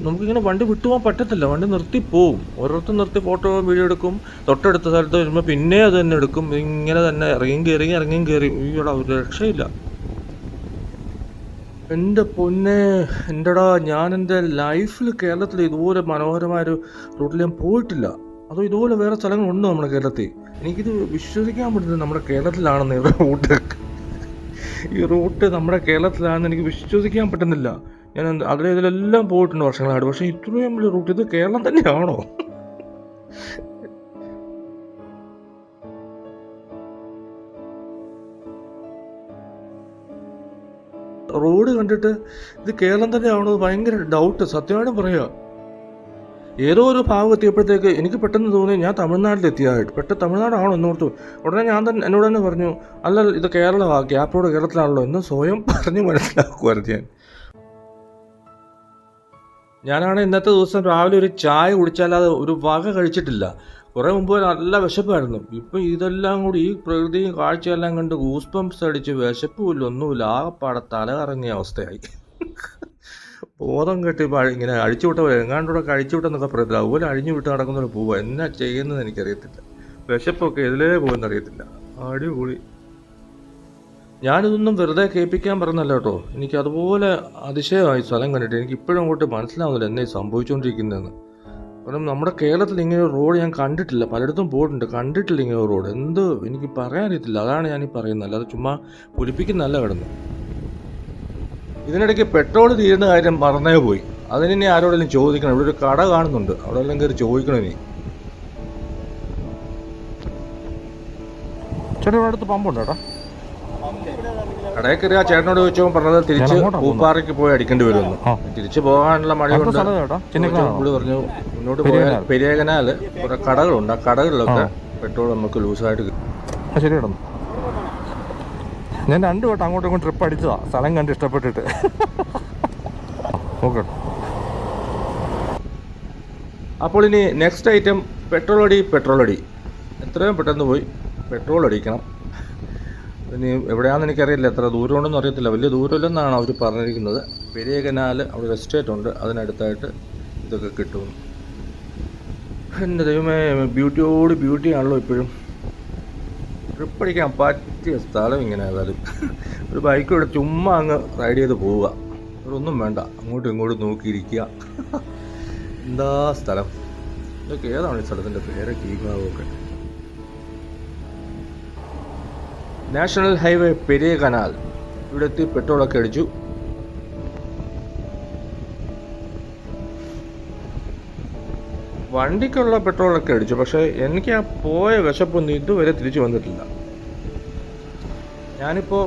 നമുക്കിങ്ങനെ വണ്ടി വിട്ടുപോകാൻ പറ്റത്തില്ല. വണ്ടി നിർത്തിപ്പോവും. ഓരോരുത്തർ നിർത്തി ഫോട്ടോ വീഡിയോ എടുക്കും. തൊട്ടടുത്ത സ്ഥലത്ത് വരുമ്പോൾ പിന്നെ അത് തന്നെ എടുക്കും. ഇങ്ങനെ തന്നെ ഇറങ്ങിയും കയറി ഈടാ ഒരു രക്ഷയില്ല. എൻ്റെ പൊന്നെ, എൻ്റെടാ, ഞാൻ എൻ്റെ ലൈഫിൽ കേരളത്തിൽ ഇതുപോലെ മനോഹരമായൊരു റൂട്ടിൽ ഞാൻ പോയിട്ടില്ല. അതോ ഇതുപോലെ വേറെ സ്ഥലങ്ങളുണ്ട് നമ്മുടെ കേരളത്തിൽ? എനിക്കിത് വിശ്വസിക്കാൻ പറ്റുന്നത് നമ്മുടെ കേരളത്തിലാണെന്ന് ഈ റൂട്ട് നമ്മുടെ കേരളത്തിലാണെന്ന് എനിക്ക് വിശ്വസിക്കാൻ പറ്റുന്നില്ല. ഞാൻ ഇതിലെല്ലാം പോയിട്ടുണ്ട് വർഷങ്ങളായിട്ട്. പക്ഷേ ഇത്രയും വലിയ റൂട്ട് ഇത് കേരളം തന്നെയാണോ? റോഡ് കണ്ടിട്ട് ഇത് കേരളം തന്നെയാണോ ഭയങ്കര ഡൗട്ട്, സത്യമായിട്ടും പറയുക. ഏതോ ഒരു ഭാഗം എത്തിയപ്പോഴത്തേക്ക് എനിക്ക് പെട്ടെന്ന് തോന്നി ഞാൻ തമിഴ്നാട്ടിലെത്തിയതായിട്ട്. തമിഴ്നാടാണോ എന്നോർത്തു. ഉടനെ എന്നോട് തന്നെ പറഞ്ഞു, അല്ല ഇത് കേരളമാണ്, ഗ്യാപ്പ് റോഡ് കേരളത്തിലാണല്ലോ എന്ന് സ്വയം പറഞ്ഞ് മനസ്സിലാക്കുമായിരുന്നു ഞാനാണ് ഇന്നത്തെ ദിവസം രാവിലെ ഒരു ചായ കുടിച്ചാലാതെ ഒരു വക കഴിച്ചിട്ടില്ല. കുറേ മുമ്പ് നല്ല വിശപ്പായിരുന്നു. ഇപ്പം ഇതെല്ലാം കൂടി ഈ പ്രകൃതിയും കാഴ്ചയെല്ലാം കണ്ട് ഗൂസ് ബംപ്സ് അടിച്ച് വിശപ്പുമില്ല, ഒന്നുമില്ല, ആകെപ്പാടെ തല കറങ്ങിയ അവസ്ഥയായി. ബോധം കെട്ടി ഇങ്ങനെ അഴിച്ചുവിട്ടവരെ എങ്ങാണ്ടൂടെ അഴിച്ചുവിട്ടെന്നൊക്കെ പറയത്തില്ല, അതുപോലെ അഴിഞ്ഞു വിട്ട് നടക്കുന്നവർ പോവുക. എന്നാ ചെയ്യുന്നത് എനിക്കറിയത്തില്ല. വിശപ്പൊക്കെ ഇതിലേ പോകുന്നറിയത്തില്ല. അടിപൊളി. ഞാനിതൊന്നും വെറുതെ കേൾപ്പിക്കാൻ പറഞ്ഞല്ല കേട്ടോ. എനിക്ക് അതുപോലെ അതിശയമായി സ്ഥലം കണ്ടിട്ട്. എനിക്ക് ഇപ്പോഴും അങ്ങോട്ട് മനസ്സിലാവുന്നില്ല എന്നെ സംഭവിച്ചുകൊണ്ടിരിക്കുന്നതെന്ന്. കാരണം നമ്മുടെ കേരളത്തിൽ ഇങ്ങനെ ഒരു റോഡ് ഞാൻ കണ്ടിട്ടില്ല. പലയിടത്തും പോയിട്ടുണ്ട്, കണ്ടിട്ടില്ല ഇങ്ങനെ ഒരു റോഡ്. എനിക്ക് പറയാനറിയത്തില്ല. അതാണ് ഞാനീ പറയുന്നത്, അല്ലാതെ ചുമ്മാ കുലിപ്പിക്കുന്നല്ല കിടന്നു. ഇതിനിടയ്ക്ക് പെട്രോൾ തീരുന്ന കാര്യം മറന്നേ പോയി. അതിനി ആരോടെങ്കിലും ചോദിക്കണം. ഇവിടെ ഒരു കട കാണുന്നുണ്ട്, അവിടെ എല്ലാം കയറി ചോദിക്കണം. ഇനി ചേട്ടാ ഇവിടെ അടുത്ത് പമ്പുണ്ട് കേട്ടോ. കടയിൽ കയറി ആ ചേട്ടനോട് ചോദിച്ചോ പറഞ്ഞത് തിരിച്ച് പൂപ്പാറയ്ക്ക് പോയി അടിക്കേണ്ടി വരുമെന്ന്. തിരിച്ചു പോകാനുള്ള മഴയുണ്ട്. പുള്ളി പറഞ്ഞു മുന്നോട്ട് പോയാൽ പെരിയ കനാല് കുറെ കടകളുണ്ട്, ആ കടകളിലൊക്കെ പെട്രോൾ നമുക്ക് ലൂസായിട്ട് കിട്ടും. ശരി കേട്ടോ. ഞാൻ 2 വട്ടം അങ്ങോട്ടും ഇങ്ങോട്ടും ട്രിപ്പ് അടിച്ചതാ, സ്ഥലം കണ്ട് ഇഷ്ടപ്പെട്ടിട്ട്. ഓക്കെ. അപ്പോൾ ഇനി നെക്സ്റ്റ് ഐറ്റം പെട്രോൾ അടി. എത്രയും പെട്ടെന്ന് പോയി പെട്രോൾ അടിക്കണം. ഇനി എവിടെയാണെന്ന് എനിക്കറിയില്ല, എത്ര ദൂരമുണ്ടെന്ന് അറിയത്തില്ല. വലിയ ദൂരമില്ലെന്നാണ് അവർ പറഞ്ഞിരിക്കുന്നത്. പെരിയ കനാല് അവിടെ ഒരു എസ്റ്റേറ്റ് ഉണ്ട്, അതിനടുത്തായിട്ട് ഇതൊക്കെ കിട്ടും. എൻ്റെ ദൈവമേ, ബ്യൂട്ടിയാണല്ലോ ഇപ്പോഴും. ട്രിപ്പ് അടിക്കാൻ പറ്റിയ സ്ഥലം ഇങ്ങനെ. ഏതായാലും ഒരു ബൈക്ക് ഇവിടെ ചുമ്മാ അങ്ങ് റൈഡ് ചെയ്ത് പോവുക, ഒന്നും വേണ്ട, അങ്ങോട്ടും ഇങ്ങോട്ടും നോക്കിയിരിക്കുക. എന്താ സ്ഥലം ഇതൊക്കെ? ഏതാണ് ഈ സ്ഥലത്തിൻ്റെ പേരൊക്കെ? ഈ ഭാഗമൊക്കെ നാഷണൽ ഹൈവേ പെരിയ കനാൽ. ഇവിടെ എത്തി പെട്രോളൊക്കെ അടിച്ചു. വണ്ടിക്കുള്ള പെട്രോളൊക്കെ അടിച്ചു. പക്ഷേ എനിക്ക് ആ പോയ വിശപ്പൊന്നും ഇതുവരെ തിരിച്ചു വന്നിട്ടില്ല. ഞാനിപ്പോൾ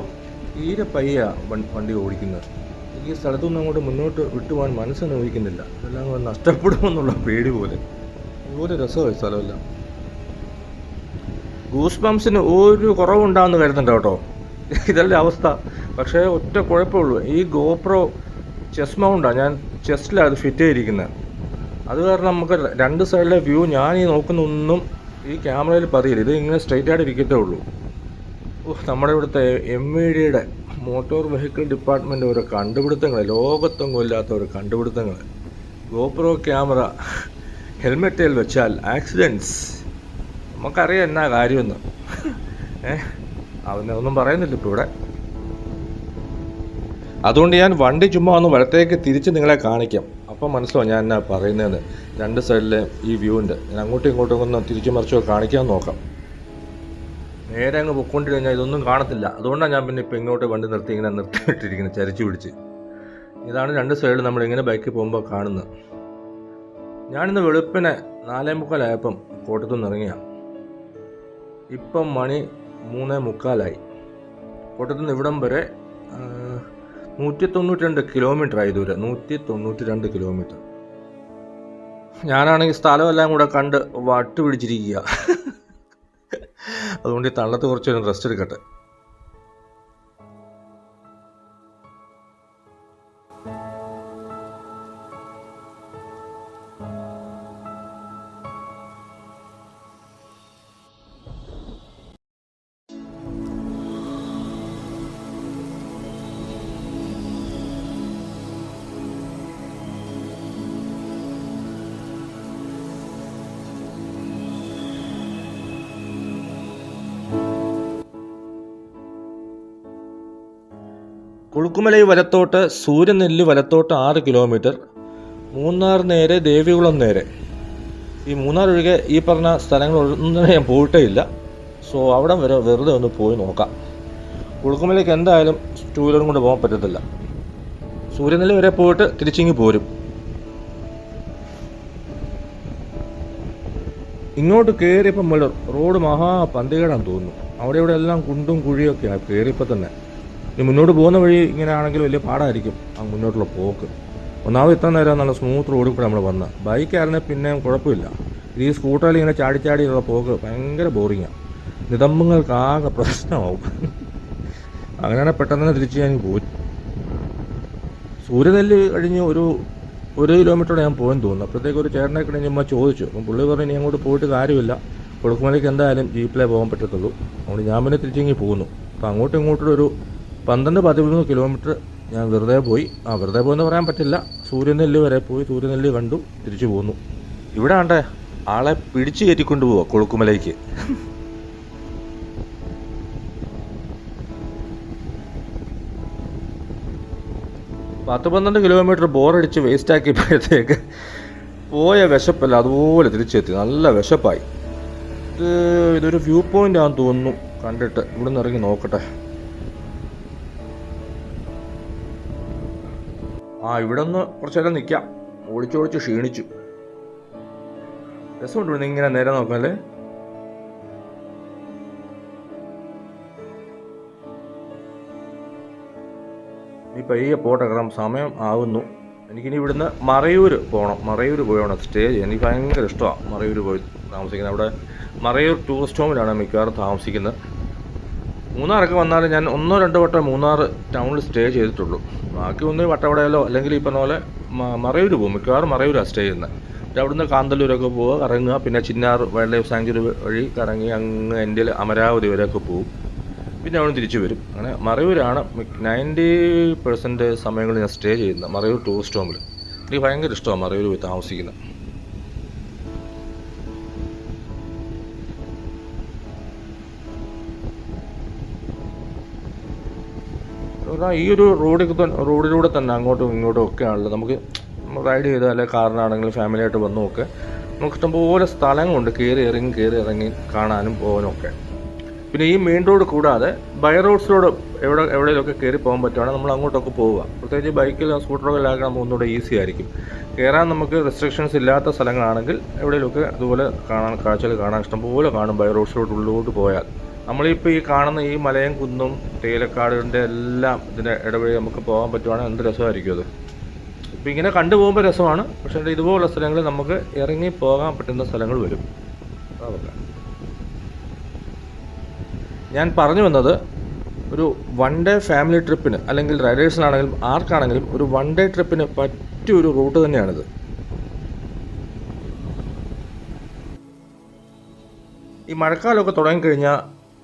തീരെ പയ്യ വണ്ടി ഓടിക്കുന്നത്. എനിക്ക് ഈ സ്ഥലത്തുനിന്ന് അങ്ങോട്ട് മുന്നോട്ട് വിട്ടുപോകാൻ മനസ്സനുഭവിക്കുന്നില്ല. ഇതെല്ലാം കൂടെ നഷ്ടപ്പെടുമെന്നുള്ള പേടി പോലെ. ഇതുപോലെ രസമായി സ്ഥലമെല്ലാം. ഗൂസ് ബംപ്സിന് ഒരു കുറവുണ്ടാകുമെന്ന് കരുതണ്ട കേട്ടോ. ഇതല്ലേ അവസ്ഥ. പക്ഷേ ഒറ്റ കുഴപ്പമുള്ളൂ, ഈ ഗോപ്രോ ചെസ്റ്റ് മൗണ്ടാണ്. ഞാൻ ചെസ്റ്റിലാണ് അത് ഫിറ്റ് ചെയ്തിരിക്കുന്നത്. അത് കാരണം നമുക്ക് 2 സൈഡിലെ വ്യൂ ഞാൻ ഈ നോക്കുന്നൊന്നും ഈ ക്യാമറയിൽ പതിയില്ല. ഇത് ഇങ്ങനെ സ്ട്രെയിറ്റ് ആയിട്ട് ഇരിക്കത്തേ ഉള്ളൂ. നമ്മുടെ ഇവിടുത്തെ MVDയുടെ മോട്ടോർ വെഹിക്കിൾ ഡിപ്പാർട്ട്മെൻ്റ് ഓരോ കണ്ടുപിടുത്തങ്ങൾ, ലോകത്തൊന്നും ഇല്ലാത്ത ഒരു കണ്ടുപിടുത്തങ്ങൾ. ഗോപ്രോ ക്യാമറ ഹെൽമെറ്റിൽ വെച്ചാൽ ആക്സിഡൻറ്റ്സ്. നമുക്കറിയാം എന്നാ കാര്യമെന്ന്. അവനൊന്നും പറയുന്നില്ല ഇപ്പോൾ ഇവിടെ. അതുകൊണ്ട് ഞാൻ വണ്ടി ചുമ്മാ ഒന്ന് വലത്തേക്ക് തിരിച്ച് നിങ്ങളെ കാണിക്കാം. അപ്പം മനസ്സിലാവും ഞാൻ എന്നാ പറയുന്നതെന്ന്. 2 സൈഡിലെ ഈ വ്യൂ ഉണ്ട്. ഞാൻ അങ്ങോട്ടും ഇങ്ങോട്ടും ഒന്ന് തിരിച്ചു മറിച്ചോ കാണിക്കാൻ നോക്കാം. നേരെ അങ്ങ് പൊക്കോണ്ടി കഴിഞ്ഞാൽ ഇതൊന്നും കാണത്തില്ല. അതുകൊണ്ടാണ് ഞാൻ പിന്നെ ഇപ്പോൾ ഇങ്ങോട്ട് വണ്ടി നിർത്തി ഇങ്ങനെ നിർത്തിയിട്ടിരിക്കുന്നത്, ചരിച്ചു പിടിച്ച്. ഇതാണ് 2 സൈഡിൽ നമ്മളിങ്ങനെ ബൈക്കിൽ പോകുമ്പോൾ കാണുന്നത്. ഞാനിന്ന് വെളുപ്പിനെ 4:45 കോട്ടത്തുനിന്ന് ഇറങ്ങിയ. ഇപ്പം മണി 3:45. കോട്ടത്തുനിന്ന് ഇവിടം വരെ 192 കിലോമീറ്ററായി ദൂരം. 192 കിലോമീറ്റർ. ഞാനാണെങ്കിൽ സ്ഥലമെല്ലാം കൂടെ കണ്ട് വട്ട് പിടിച്ചിരിക്കുക. അതുകൊണ്ട് ഈ തള്ളത്ത് കുറച്ചൊരു റെസ്റ്റ് എടുക്കട്ടെ. കുളുക്കുമലൈ വലത്തോട്ട്, സൂര്യനെല്ലി വലത്തോട്ട് 6 കിലോമീറ്റർ, മൂന്നാർ നേരെ, ദേവികുളം നേരെ. ഈ മൂന്നാർ ഒഴികെ ഈ പറഞ്ഞ സ്ഥലങ്ങളൊന്നും ഞാൻ പോയിട്ടേ ഇല്ല. സോ അവിടെ വരെ വെറുതെ ഒന്ന് പോയി നോക്കാം. കുളുക്കുമലയ്ക്ക് എന്തായാലും 2 വീലറും കൊണ്ട് പോകാൻ പറ്റത്തില്ല. സൂര്യനെല്ലി വരെ പോയിട്ട് തിരിച്ചിങ്ങി പോരും. ഇങ്ങോട്ട് കയറിയപ്പം റോഡ് പന്തികേടാന്ന് തോന്നുന്നു. അവിടെ ഇവിടെ എല്ലാം കുണ്ടും കുഴിയൊക്കെയാണ് കയറിയപ്പോൾ തന്നെ. ഇനി മുന്നോട്ട് പോകുന്ന വഴി ഇങ്ങനെ ആണെങ്കിൽ വലിയ പാടായിരിക്കും ആ മുന്നോട്ടുള്ള പോക്ക്. ഒന്നാമത് ഇത്ര നേരം നല്ല സ്മൂത്ത് റോഡിൽ കൂടെ നമ്മൾ വന്ന്. ബൈക്കായിരുന്നെ പിന്നെ കുഴപ്പമില്ല. ഈ സ്കൂട്ടറിൽ ഇങ്ങനെ ചാടിയുള്ള പോക്ക് ഭയങ്കര ബോറിങ്ങാണ്. നിതംബങ്ങൾക്കാകെ പ്രശ്നമാവും. അങ്ങനെയാണെങ്കിൽ പെട്ടെന്ന് തന്നെ തിരിച്ച് ഞാൻ പോയി. സൂര്യനെല്ലി കഴിഞ്ഞ് ഒരു 1 കിലോമീറ്ററോടെ ഞാൻ പോയെന്ന് തോന്നുന്നു. അപ്പോഴത്തേക്ക് ഒരു ചേട്ടനെ കഴിഞ്ഞ് ചുമ്മാ ചോദിച്ചു. അപ്പം പുള്ളി പറഞ്ഞു, ഇനി അങ്ങോട്ട് പോയിട്ട് കാര്യമില്ല, കുളുക്കുമലയ്ക്ക് എന്തായാലും ജീപ്പിലേ പോകാൻ പറ്റത്തുള്ളൂ. അതുകൊണ്ട് ഞാൻ പിന്നെ തിരിച്ചിങ്ങി പോകുന്നു. അപ്പോൾ അങ്ങോട്ടും ഇങ്ങോട്ടും ഒരു 12-13 കിലോമീറ്റർ ഞാൻ വെറുതെ പോയി. വെറുതെ പോയെന്ന് പറയാൻ പറ്റില്ല. സൂര്യനെല്ലി വരെ പോയി, സൂര്യനെല്ലി കണ്ടു, തിരിച്ചു പോന്നു. ഇവിടെ ആണ്ടേ ആളെ പിടിച്ചു കയറ്റിക്കൊണ്ട് പോവാ കുളുക്കുമലയ്ക്ക്. 10-12 കിലോമീറ്റർ ബോറടിച്ച് വേസ്റ്റാക്കിയപ്പോഴത്തേക്ക് പോയ വിശപ്പല്ല അതുപോലെ തിരിച്ചെത്തി. നല്ല വിശപ്പായി. ഇതൊരു വ്യൂ പോയിന്റ് ആണെന്ന് തോന്നുന്നു കണ്ടിട്ട്. ഇവിടെ നിന്ന് ഇറങ്ങി നോക്കട്ടെ. ഇവിടെ ഒന്ന് കുറച്ച് നേരം നിൽക്കാം. ഓടിച്ചോടിച്ച് ക്ഷീണിച്ചു. രസമുണ്ട് ഇവിടെ ഇങ്ങനെ നേരെ നോക്കാല്ലേ. ഈ പയ്യെ പോട്ടെ, കാരണം സമയം ആകുന്നു. എനിക്കിനി ഇവിടുന്ന് മറയൂർ പോകണം. മറയൂർ പോകണം സ്റ്റേ ചെയ്യാൻ. എനിക്ക് ഭയങ്കര ഇഷ്ടമാണ് മറയൂർ പോയി താമസിക്കുന്നത്. അവിടെ മറയൂർ ടൂറിസ്റ്റ് ഹോമിലാണ് മിക്കവാറും താമസിക്കുന്നത്. മൂന്നാറൊക്കെ വന്നാലും ഞാൻ 1-2 വട്ടം മൂന്നാർ ടൗണിൽ സ്റ്റേ ചെയ്തിട്ടുള്ളൂ. ബാക്കി ഒന്ന് വട്ടവടയിലോ അല്ലെങ്കിൽ ഈ പറഞ്ഞ പോലെ മറയൂർ പോകും. മിക്കവാറും മറയൂരാണ് സ്റ്റേ ചെയ്യുന്നത്. എന്നിട്ട് അവിടുന്ന് കാന്തല്ലൂരൊക്കെ പോവുക, ഇറങ്ങുക, പിന്നെ ചിന്നാർ വൈൽഡ് ലൈഫ് സാങ്ച്വറി വഴി കറങ്ങി അങ്ങ് എൻ്റെ അമരാവതി വരെയൊക്കെ പോകും. പിന്നെ അവിടെ തിരിച്ചു വരും. അങ്ങനെ മറയൂരാണ് 90% സമയങ്ങളിൽ ഞാൻ സ്റ്റേ ചെയ്യുന്നത്, മറയൂർ ടൂറിസ്റ്റ് ഹോമിൽ. എനിക്ക് ഭയങ്കര ഇഷ്ടമാണ് മറയൂർ പോയി താമസിക്കുന്നത്. ഈ ഒരു റോഡിലൂടെ തന്നെ അങ്ങോട്ടും ഇങ്ങോട്ടും ഒക്കെ ആണല്ലോ നമുക്ക് റൈഡ് ചെയ്ത്, അല്ലെങ്കിൽ കാറിനാണെങ്കിലും ഫാമിലിയായിട്ട് വന്നുമൊക്കെ നമുക്ക് ഇഷ്ടംപോലെ സ്ഥലങ്ങളുണ്ട് കയറി ഇറങ്ങി കാണാനും പോകാനും ഒക്കെ. പിന്നെ ഈ മെയിൻ റോഡ് കൂടാതെ ബൈ റോഡ്സിലൂടെ എവിടെയെങ്കിലുമൊക്കെ കയറി പോകാൻ പറ്റുവാണെങ്കിൽ നമ്മൾ അങ്ങോട്ടൊക്കെ പോവുക. പ്രത്യേകിച്ച് ബൈക്കിലോ സ്കൂട്ടറൊക്കെ നമുക്ക് ഒന്നുകൂടെ ഈസി ആയിരിക്കും. കയറാൻ നമുക്ക് റെസ്ട്രിക്ഷൻസ് ഇല്ലാത്ത സ്ഥലങ്ങളാണെങ്കിൽ എവിടെയെങ്കിലുമൊക്കെ അതുപോലെ കാഴ്ചകൾ കാണാൻ ഇഷ്ടംപോലെ കാണും ബൈ റോഡ്സിലോട്ട് ഉള്ളിലോട്ട് പോയാൽ. നമ്മളിപ്പോൾ ഈ കാണുന്ന ഈ മലയും കുന്നും തേയിലക്കാടിൻ്റെ എല്ലാം ഇതിൻ്റെ ഇടവഴി നമുക്ക് പോകാൻ പറ്റുവാണെങ്കിൽ എന്ത് രസമായിരിക്കും അത്. ഇപ്പോൾ ഇങ്ങനെ കണ്ടുപോകുമ്പോൾ രസമാണ്. പക്ഷേ ഇതുപോലുള്ള സ്ഥലങ്ങളിൽ നമുക്ക് ഇറങ്ങി പോകാൻ പറ്റുന്ന സ്ഥലങ്ങൾ വരും. അതൊക്കെ ഞാൻ പറഞ്ഞു വന്നത്, ഒരു 1 ഡേ ഫാമിലി ട്രിപ്പിന് അല്ലെങ്കിൽ റൈഡേഴ്സിനാണെങ്കിലും ആർക്കാണെങ്കിലും ഒരു 1 ഡേ ട്രിപ്പിന് പറ്റിയൊരു റൂട്ട് തന്നെയാണിത്. ഈ മഴക്കാലമൊക്കെ തുടങ്ങിക്കഴിഞ്ഞാൽ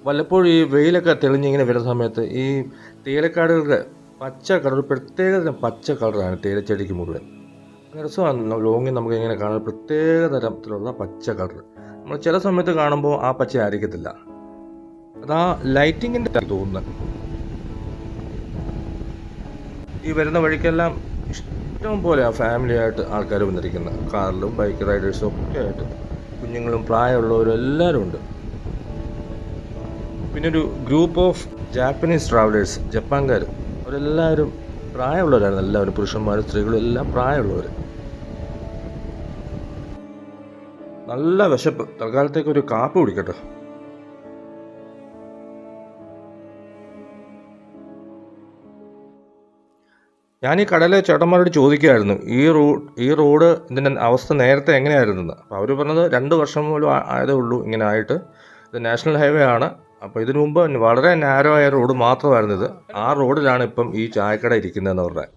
വല്ലപ്പോഴും ഈ വെയിലൊക്കെ തെളിഞ്ഞിങ്ങനെ വരുന്ന സമയത്ത് ഈ തേയിലക്കാടുകളുടെ പച്ച കളർ, പ്രത്യേകതരം പച്ച കളറാണ് തേയിലച്ചെടിക്ക് മുഴുവൻ. രസമാണ് ലോങ്ങിൽ നമുക്ക് ഇങ്ങനെ കാണാൻ പ്രത്യേക തരത്തിലുള്ള പച്ച കളർ. നമ്മൾ ചില സമയത്ത് കാണുമ്പോൾ ആ പച്ച ആയിരിക്കത്തില്ല, അതാ ലൈറ്റിങ്ങിൻ്റെ തോന്നുന്നത്. ഈ വരുന്ന വഴിക്കെല്ലാം ഇഷ്ടം പോലെ ഫാമിലിയായിട്ട് ആൾക്കാർ വന്നിരിക്കുന്നത്, കാറിലും ബൈക്ക് റൈഡേഴ്സും ഒക്കെ ആയിട്ട്, കുഞ്ഞുങ്ങളും പ്രായമുള്ളവരും എല്ലാവരും ഉണ്ട്. പിന്നെ ഒരു ഗ്രൂപ്പ് ഓഫ് ജാപ്പനീസ് ട്രാവലേഴ്സ്, ജപ്പാൻകാർ, അവരെല്ലാവരും പ്രായമുള്ളവരായിരുന്നു. എല്ലാവരും പുരുഷന്മാരും സ്ത്രീകളും എല്ലാം പ്രായമുള്ളവർ. നല്ല വിശപ്പ്. തൽക്കാലത്തേക്ക് ഒരു കാപ്പി കുടിക്കട്ടെ. ഞാൻ ഈ കടയിലെ ചേട്ടന്മാരോട് ചോദിക്കുകയായിരുന്നു ഈ റോഡ് ഇതിൻ്റെ അവസ്ഥ നേരത്തെ എങ്ങനെയായിരുന്നെന്ന്. അപ്പോൾ അവർ പറഞ്ഞത് 2 വർഷം പോലും ആയതേ ഉള്ളൂ ഇങ്ങനെ ആയിട്ട്. ഇത് നാഷണൽ ഹൈവേ ആണ്. അപ്പോൾ ഇതിനു മുമ്പ് വളരെ നാരോ ആയ റോഡ് മാത്രമായിരുന്നു ഇത്. ആ റോഡിലാണ് ഇപ്പം ഈ ചായക്കട ഇരിക്കുന്നതെന്ന് പറഞ്ഞത്.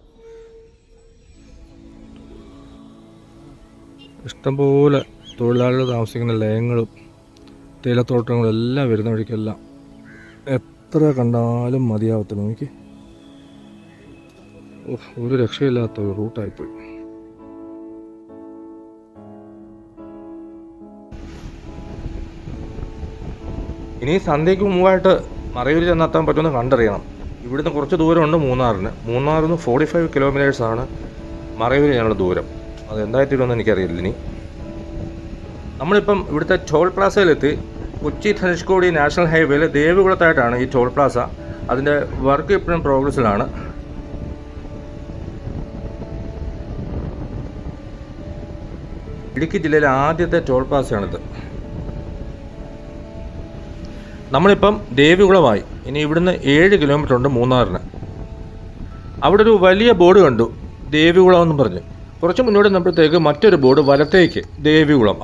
ഇഷ്ടംപോലെ തൊഴിലാളികൾ താമസിക്കുന്ന ലയങ്ങളും തേയിലത്തോട്ടങ്ങളും എല്ലാം വരുന്ന വഴിക്കെല്ലാം എത്ര കണ്ടാലും മതിയാവത്തില്ല. നോക്കി, ഒരു രക്ഷയില്ലാത്ത ഒരു റൂട്ടായിപ്പോയി. ഇനി സന്ധ്യയ്ക്ക് മുമ്പായിട്ട് മറയൂർ ചെന്നെത്താൻ പറ്റുമെന്ന് കണ്ടറിയണം. ഇവിടുന്ന് കുറച്ച് ദൂരമുണ്ട് മൂന്നാറിന്. മൂന്നാറിൽ നിന്ന് 45 കിലോമീറ്റേഴ്സാണ് മറയൂർ ഞങ്ങളുടെ ദൂരം. അതെന്തായിട്ടിരുമെന്ന് എനിക്കറിയില്ല. ഇനി നമ്മളിപ്പം ഇവിടുത്തെ ടോൾ പ്ലാസയിലെത്തി. കൊച്ചി ധനുഷ്കോടി നാഷണൽ ഹൈവേയിൽ ദേവികുളത്തായിട്ടാണ് ഈ ടോൾ പ്ലാസ. അതിൻ്റെ വർക്ക് ഇപ്പോഴും പ്രോഗ്രസ്സിലാണ്. ഇടുക്കി ജില്ലയിലെ ആദ്യത്തെ ടോൾ പ്ലാസയാണിത്. നമ്മളിപ്പം ദേവികുളമായി. ഇനി ഇവിടുന്ന് 7 കിലോമീറ്റർ ഉണ്ട് മൂന്നാറിന്. അവിടെ ഒരു വലിയ ബോർഡ് കണ്ടു, ദേവികുളം എന്ന് പറഞ്ഞ്. കുറച്ച് മുന്നോട്ട് നിന്നപ്പോഴത്തേക്ക് മറ്റൊരു ബോർഡ് വലത്തേക്ക്, ദേവികുളം.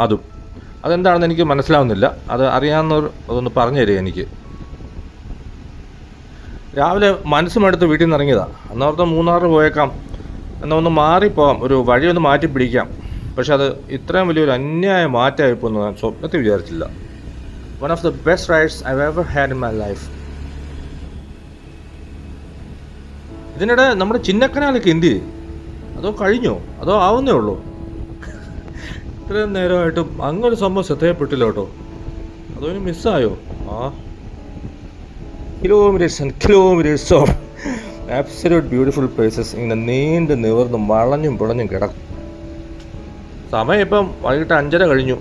അതെന്താണെന്ന് എനിക്ക് മനസ്സിലാവുന്നില്ല. അത് അറിയാവുന്നവർ അതൊന്ന് പറഞ്ഞു തരിക എനിക്ക്. രാവിലെ മനസ്സുമെടുത്ത് വീട്ടിൽ നിന്ന് ഇറങ്ങിയതാണ്. അന്നോർത്ത് മൂന്നാറിന് പോയേക്കാം, എന്നാൽ ഒന്ന് മാറിപ്പോകാം, ഒരു വഴിയൊന്ന് മാറ്റി പിടിക്കാം. പക്ഷെ അത് ഇത്രയും വലിയൊരു അന്യായ മാറ്റമായിപ്പോന്ന് ഞാൻ സ്വപ്നത്തിൽ വിചാരിച്ചില്ല. One of the best rides I've ever had in my life. ഇതിനിടെ നമ്മുടെ ചിന്നക്കനാലൊക്കെ എന്ത് ചെയ്യും? അതോ കഴിഞ്ഞോ? അതോ ആവുന്നേ ഉള്ളൂ? ഇത്രയും നേരമായിട്ടും അങ്ങനൊരു സംഭവം ശ്രദ്ധയപ്പെട്ടില്ല കേട്ടോ. അതോ ഇനി മിസ്സായോ? Kilometres and kilometres of absolute beautiful places ഇങ്ങനെ നീണ്ട് നിവർന്നും വളഞ്ഞും പുളഞ്ഞും കിടക്കും. സമയം ഇപ്പം വൈകിട്ട് 5:30 കഴിഞ്ഞു.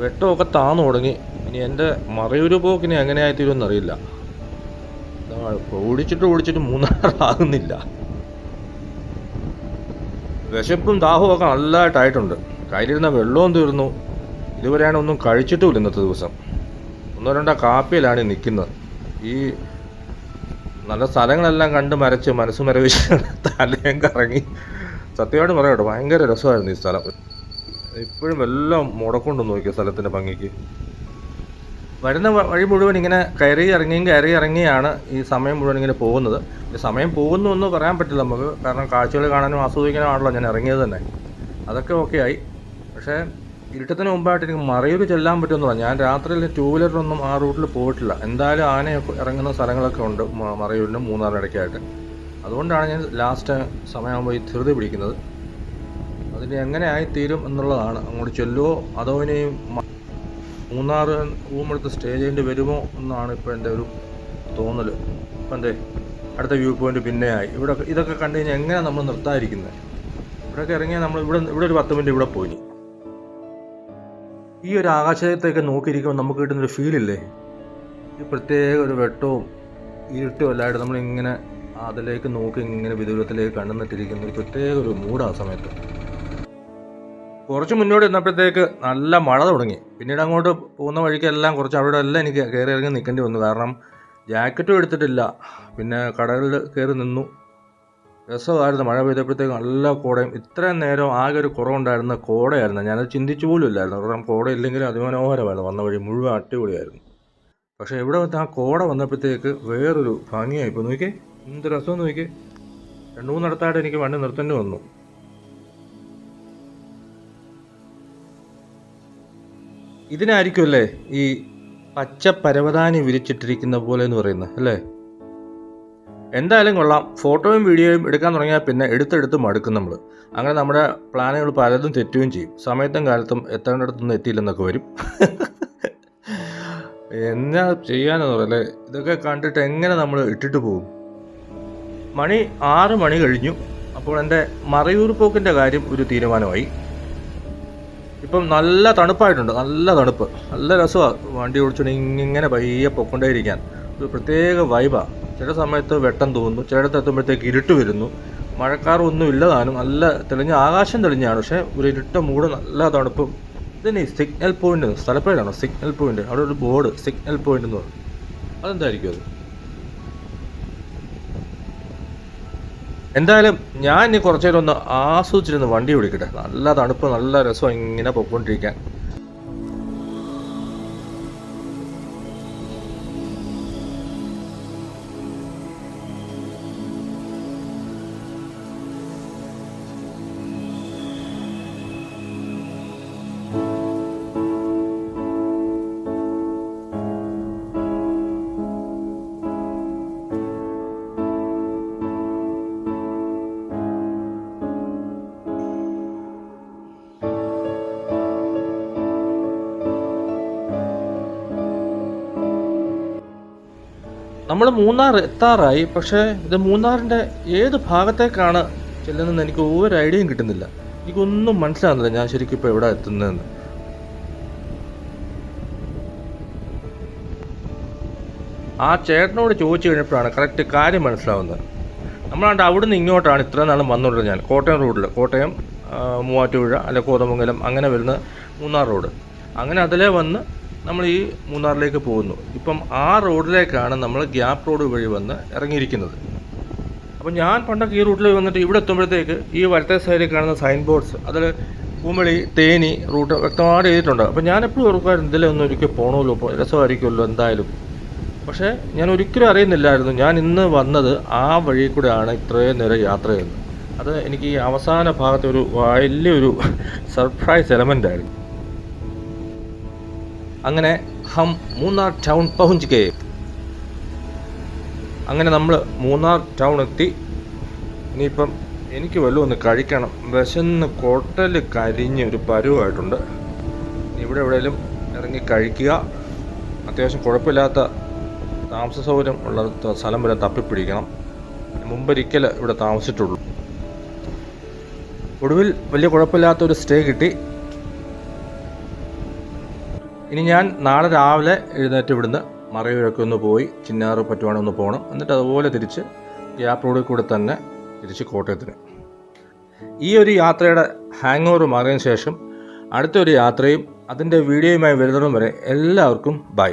വെട്ടമൊക്കെ താന്നു തുടങ്ങി. ഇനി എൻ്റെ മറയൂർ പോക്കിനി എങ്ങനെയായിത്തീരുമെന്ന് അറിയില്ല. ഓടിച്ചിട്ട് മൂന്നാറാകുന്നില്ല. വിശപ്പും ദാഹവും ഒക്കെ നല്ലതായിട്ടായിട്ടുണ്ട്. കയ്യിലിരുന്ന വെള്ളവും തീർന്നു. ഇതുവരെയാണ് ഒന്നും കഴിച്ചിട്ടുമില്ല ഇന്നത്തെ ദിവസം. 1-2 കാപ്പിയിലാണ് നിൽക്കുന്നത്. ഈ നല്ല സ്ഥലങ്ങളെല്ലാം കണ്ട് മരച്ച് മനസ്സ് മരവിച്ച് തലയും കറങ്ങി. സത്യമായിട്ട് പറയാം കേട്ടോ, ഭയങ്കര രസമായിരുന്നു ഈ സ്ഥലം. ഇപ്പോഴും എല്ലാം മുടക്കൊണ്ടെന്ന് നോക്കിയ സ്ഥലത്തിൻ്റെ ഭംഗിക്ക്. വരുന്ന വഴി മുഴുവൻ ഇങ്ങനെ കയറി ഇറങ്ങിയാണ് ഈ സമയം മുഴുവൻ ഇങ്ങനെ പോകുന്നത്. ഈ സമയം പോകുന്നു എന്ന് പറയാൻ പറ്റില്ല നമുക്ക്, കാരണം കാഴ്ചകൾ കാണാനും ആസ്വദിക്കാനുമാണല്ലോ ഞാൻ ഇറങ്ങിയത് തന്നെ. അതൊക്കെ ഓക്കെ ആയി. പക്ഷേ ഇരുട്ടത്തിന് മുമ്പായിട്ട് എനിക്ക് മറയൂർ ചെല്ലാൻ പറ്റുമെന്ന് പറഞ്ഞു. ഞാൻ രാത്രിയിൽ 2 വീലറിലൊന്നും ആ റൂട്ടിൽ പോയിട്ടില്ല. എന്തായാലും ആനയൊക്കെ ഇറങ്ങുന്ന സ്ഥലങ്ങളൊക്കെ ഉണ്ട് മറയൂരിനും മൂന്നാറിനും ഇടയ്ക്കായിട്ട്. അതുകൊണ്ടാണ് ഞാൻ ലാസ്റ്റ് സമയമാകുമ്പോൾ ഈ ധൃതി പിടിക്കുന്നത്. അതിന് എങ്ങനെ ആയിത്തീരും എന്നുള്ളതാണ്. അങ്ങോട്ട് ചെല്ലുമോ അതോ ഇനിയും മൂന്നാർ റൂമെടുത്ത് സ്റ്റേ ചെയ്യേണ്ടി വരുമോ എന്നാണ് ഇപ്പോൾ എൻ്റെ ഒരു തോന്നൽ. ഇപ്പം എന്തേ അടുത്ത വ്യൂ പോയിൻ്റ് പിന്നെ ആയി. ഇതൊക്കെ കണ്ടു കഴിഞ്ഞാൽ എങ്ങനെ നമ്മൾ നിർത്താതിരിക്കുന്നത്? ഇവിടെയൊക്കെ ഇറങ്ങിയാൽ നമ്മൾ ഇവിടെ ഒരു 10 മിനിറ്റ് ഇവിടെ പോയി. ഈ ഒരു ആകാശത്തേക്ക് നോക്കിയിരിക്കുമ്പോൾ നമുക്ക് കിട്ടുന്നൊരു ഫീലില്ലേ, ഈ പ്രത്യേക ഒരു വെട്ടവും ഇരുട്ടും എല്ലായിട്ട് നമ്മളിങ്ങനെ അതിലേക്ക് നോക്കി ഇങ്ങനെ വിദൂരത്തിലേക്ക് കണ്ടുനിട്ടിരിക്കുന്ന ഒരു പ്രത്യേക ഒരു മൂടാ സമയത്ത്. കുറച്ച് മുന്നോട്ട് നിന്നപ്പോഴത്തേക്ക് നല്ല മഴ തുടങ്ങി. പിന്നീട് അങ്ങോട്ട് പോകുന്ന വഴിക്കെല്ലാം കുറച്ച് അവിടെ എല്ലാം എനിക്ക് കയറി ഇറങ്ങി നിൽക്കേണ്ടി വന്നു. കാരണം ജാക്കറ്റും എടുത്തിട്ടില്ല. പിന്നെ കടലിൽ കയറി നിന്നു. രസമായിരുന്നു. മഴ പെയ്തപ്പോഴത്തേക്ക് നല്ല കോടയും. ഇത്രയും നേരം ആകെ ഒരു കുറവുണ്ടായിരുന്ന കോടയായിരുന്നു. ഞാനത് ചിന്തിച്ചു പോലും ഇല്ലായിരുന്നു. കാരണം കോട ഇല്ലെങ്കിലും അതിമനോഹരമായിരുന്നു. വന്ന വഴി മുഴുവൻ അടിപൊളിയായിരുന്നു. പക്ഷേ ഇവിടെ ആ കോട വന്നപ്പോഴത്തേക്ക് വേറൊരു ഭംഗിയായി. ഇപ്പോൾ നോക്കിയേ എന്ത് രസമെന്ന് നോക്കിയേ. 2-3 ഇടത്തായിട്ട് എനിക്ക് വണ്ടി നിർത്തേണ്ടി വന്നു. ഇതിനായിരിക്കുമല്ലേ ഈ പച്ച പരവതാനി വിരിച്ചിട്ടിരിക്കുന്ന പോലെ എന്ന് പറയുന്നത് അല്ലേ? എന്തായാലും കൊള്ളാം. ഫോട്ടോയും വീഡിയോയും എടുക്കാൻ തുടങ്ങിയാൽ പിന്നെ എടുത്തെടുത്ത് മടുക്കും നമ്മൾ. അങ്ങനെ നമ്മുടെ പ്ലാനുകൾ പലതും തെറ്റുകയും ചെയ്യും. സമയത്തും കാലത്തും എത്തേണ്ടിടത്തൊന്നും എത്തിയില്ലെന്നൊക്കെ വരും. എന്നാ ചെയ്യാനെന്ന് പറയല്ലേ, ഇതൊക്കെ കണ്ടിട്ട് എങ്ങനെ നമ്മൾ ഇട്ടിട്ട് പോകും? 6 മണി കഴിഞ്ഞു. അപ്പോൾ എൻ്റെ മറയൂർ പോക്കിൻ്റെ കാര്യം ഒരു തീരുമാനമായി. ഇപ്പം നല്ല തണുപ്പായിട്ടുണ്ട്. നല്ല തണുപ്പ്, നല്ല രസമാണ്. വണ്ടി ഓടിച്ചുകൊണ്ട് ഇങ്ങനെ പയ്യെ പൊക്കൊണ്ടേയിരിക്കാൻ ഒരു പ്രത്യേക വൈബാണ്. ചില സമയത്ത് വെട്ടം തോന്നുന്നു, ചിലയിടത്ത് എത്തുമ്പോഴത്തേക്ക് ഇരുട്ട് വരുന്നു. മഴക്കാറൊന്നും ഇല്ലതാനും, നല്ല തെളിഞ്ഞ ആകാശം തെളിഞ്ഞാണ്. പക്ഷേ ഒരു ഇരുട്ട മൂട്, നല്ല തണുപ്പും. ഇതിന് സിഗ്നൽ പോയിന്റ് സ്ഥലപ്പേരാണോ? Signal point. അവിടെ ഒരു ബോർഡ് സിഗ്നൽ പോയിന്റ് എന്ന് പറയും. അതെന്തായിരിക്കും അത്? എന്തായാലും ഞാൻ ഇനി കുറച്ചു നേരം ഒന്ന് ആസ്വദിച്ചിരുന്ന് വണ്ടി ഓടിക്കട്ടെ. നല്ല തണുപ്പ്, നല്ല രസം ഇങ്ങനെ പൊയ്ക്കൊണ്ടിരിക്കാൻ. നമ്മൾ മൂന്നാർ എത്താറായി. പക്ഷേ ഇത് മൂന്നാറിൻ്റെ ഏത് ഭാഗത്തേക്കാണ് ചെല്ലുന്നതെന്ന് എനിക്ക് ഒരു ഐഡിയയും കിട്ടുന്നില്ല. എനിക്കൊന്നും മനസ്സിലാകുന്നില്ല ഞാൻ ശരിക്കും ഇപ്പോൾ എവിടെ എത്തുന്നതെന്ന്. ആ ചേട്ടനോട് ചോദിച്ചു കഴിഞ്ഞപ്പോഴാണ് കറക്റ്റ് കാര്യം മനസ്സിലാവുന്നത്. നമ്മളാണ്ട് അവിടുന്ന് ഇങ്ങോട്ടാണ് ഇത്രയും നാളും വന്നുകൊണ്ടിരുന്നത്. ഞാൻ കോട്ടയം റോഡിൽ, കോട്ടയം മൂവാറ്റുപുഴ അല്ലെ കോതമംഗലം അങ്ങനെ വരുന്ന മൂന്നാർ റോഡ്, അങ്ങനെ അതിലേ വന്ന് നമ്മൾ ഈ മൂന്നാറിലേക്ക് പോകുന്നു. ഇപ്പം ആ റോഡിലേക്കാണ് നമ്മൾ ഗ്യാപ്പ് റോഡ് വഴി വന്ന് ഇറങ്ങിയിരിക്കുന്നത്. അപ്പോൾ ഞാൻ പണ്ടൊക്കെ ഈ റൂട്ടിൽ വന്നിട്ട് ഇവിടെ എത്തുമ്പോഴത്തേക്ക് ഈ വലത്തെ സൈഡിൽ കാണുന്ന സൈൻ ബോർഡ്സ് അതിൽ കുമളി, തേനി റൂട്ട് വ്യക്തമായിട്ട് എഴുതിയിട്ടുണ്ട്. അപ്പോൾ ഞാൻ എപ്പോഴും ഓർക്കുമായിരുന്നു ഇതിലെ ഒന്ന് ഒരിക്കൽ പോകണമല്ലോ, രസമായിരിക്കുമല്ലോ എന്തായാലും. പക്ഷേ ഞാൻ ഒരിക്കലും അറിയുന്നില്ലായിരുന്നു ഞാൻ ഇന്ന് വന്നത് ആ വഴി കൂടെയാണ് ഇത്രയും നേരം യാത്ര ചെയ്യുന്നത്. അത് എനിക്ക് ഈ അവസാന ഭാഗത്തെ ഒരു വലിയൊരു സർപ്രൈസ് എലമെൻ്റ് ആയിരുന്നു. അങ്ങനെ ഹം മൂന്നാർ ടൗൺ പहुंच गए. അങ്ങനെ നമ്മൾ മൂന്നാർ ടൗൺ എത്തി. ഇനിയിപ്പം എനിക്ക് വല്ലതും ഒന്ന് കഴിക്കണം. വിശന്ന് കൊട്ടൽ കരിഞ്ഞ് ഒരു പരുവായിട്ടുണ്ട്. ഇവിടെ എവിടെയെങ്കിലും ഇറങ്ങി കഴിക്കുക. അത്യാവശ്യം കുഴപ്പമില്ലാത്ത താമസ സൗകര്യം ഉള്ള സ്ഥലം വരെ തപ്പിപ്പിടിക്കണം. മുമ്പൊരിക്കൽ ഇവിടെ താമസിച്ചിട്ടുള്ളൂ. ഒടുവിൽ വലിയ കുഴപ്പമില്ലാത്തൊരു സ്റ്റേ കിട്ടി. ഇനി ഞാൻ നാളെ രാവിലെ എഴുന്നേറ്റ് ഇവിടുന്ന് മറയൂരൊക്കെ ഒന്ന് പോയി ചിന്നാറ് പറ്റുവാണെങ്കിൽ ഒന്ന് പോകണം. എന്നിട്ട് അതുപോലെ തിരിച്ച് ഗ്യാപ്പ് റോഡിൽ കൂടെ തന്നെ തിരിച്ച് കോട്ടയത്തിന്. ഈ ഒരു യാത്രയുടെ ഹാങ് ഓവർ മാറിയതിന് ശേഷം അടുത്തൊരു യാത്രയും അതിൻ്റെ വീഡിയോയുമായി വരുന്നതും വരെ എല്ലാവർക്കും ബൈ.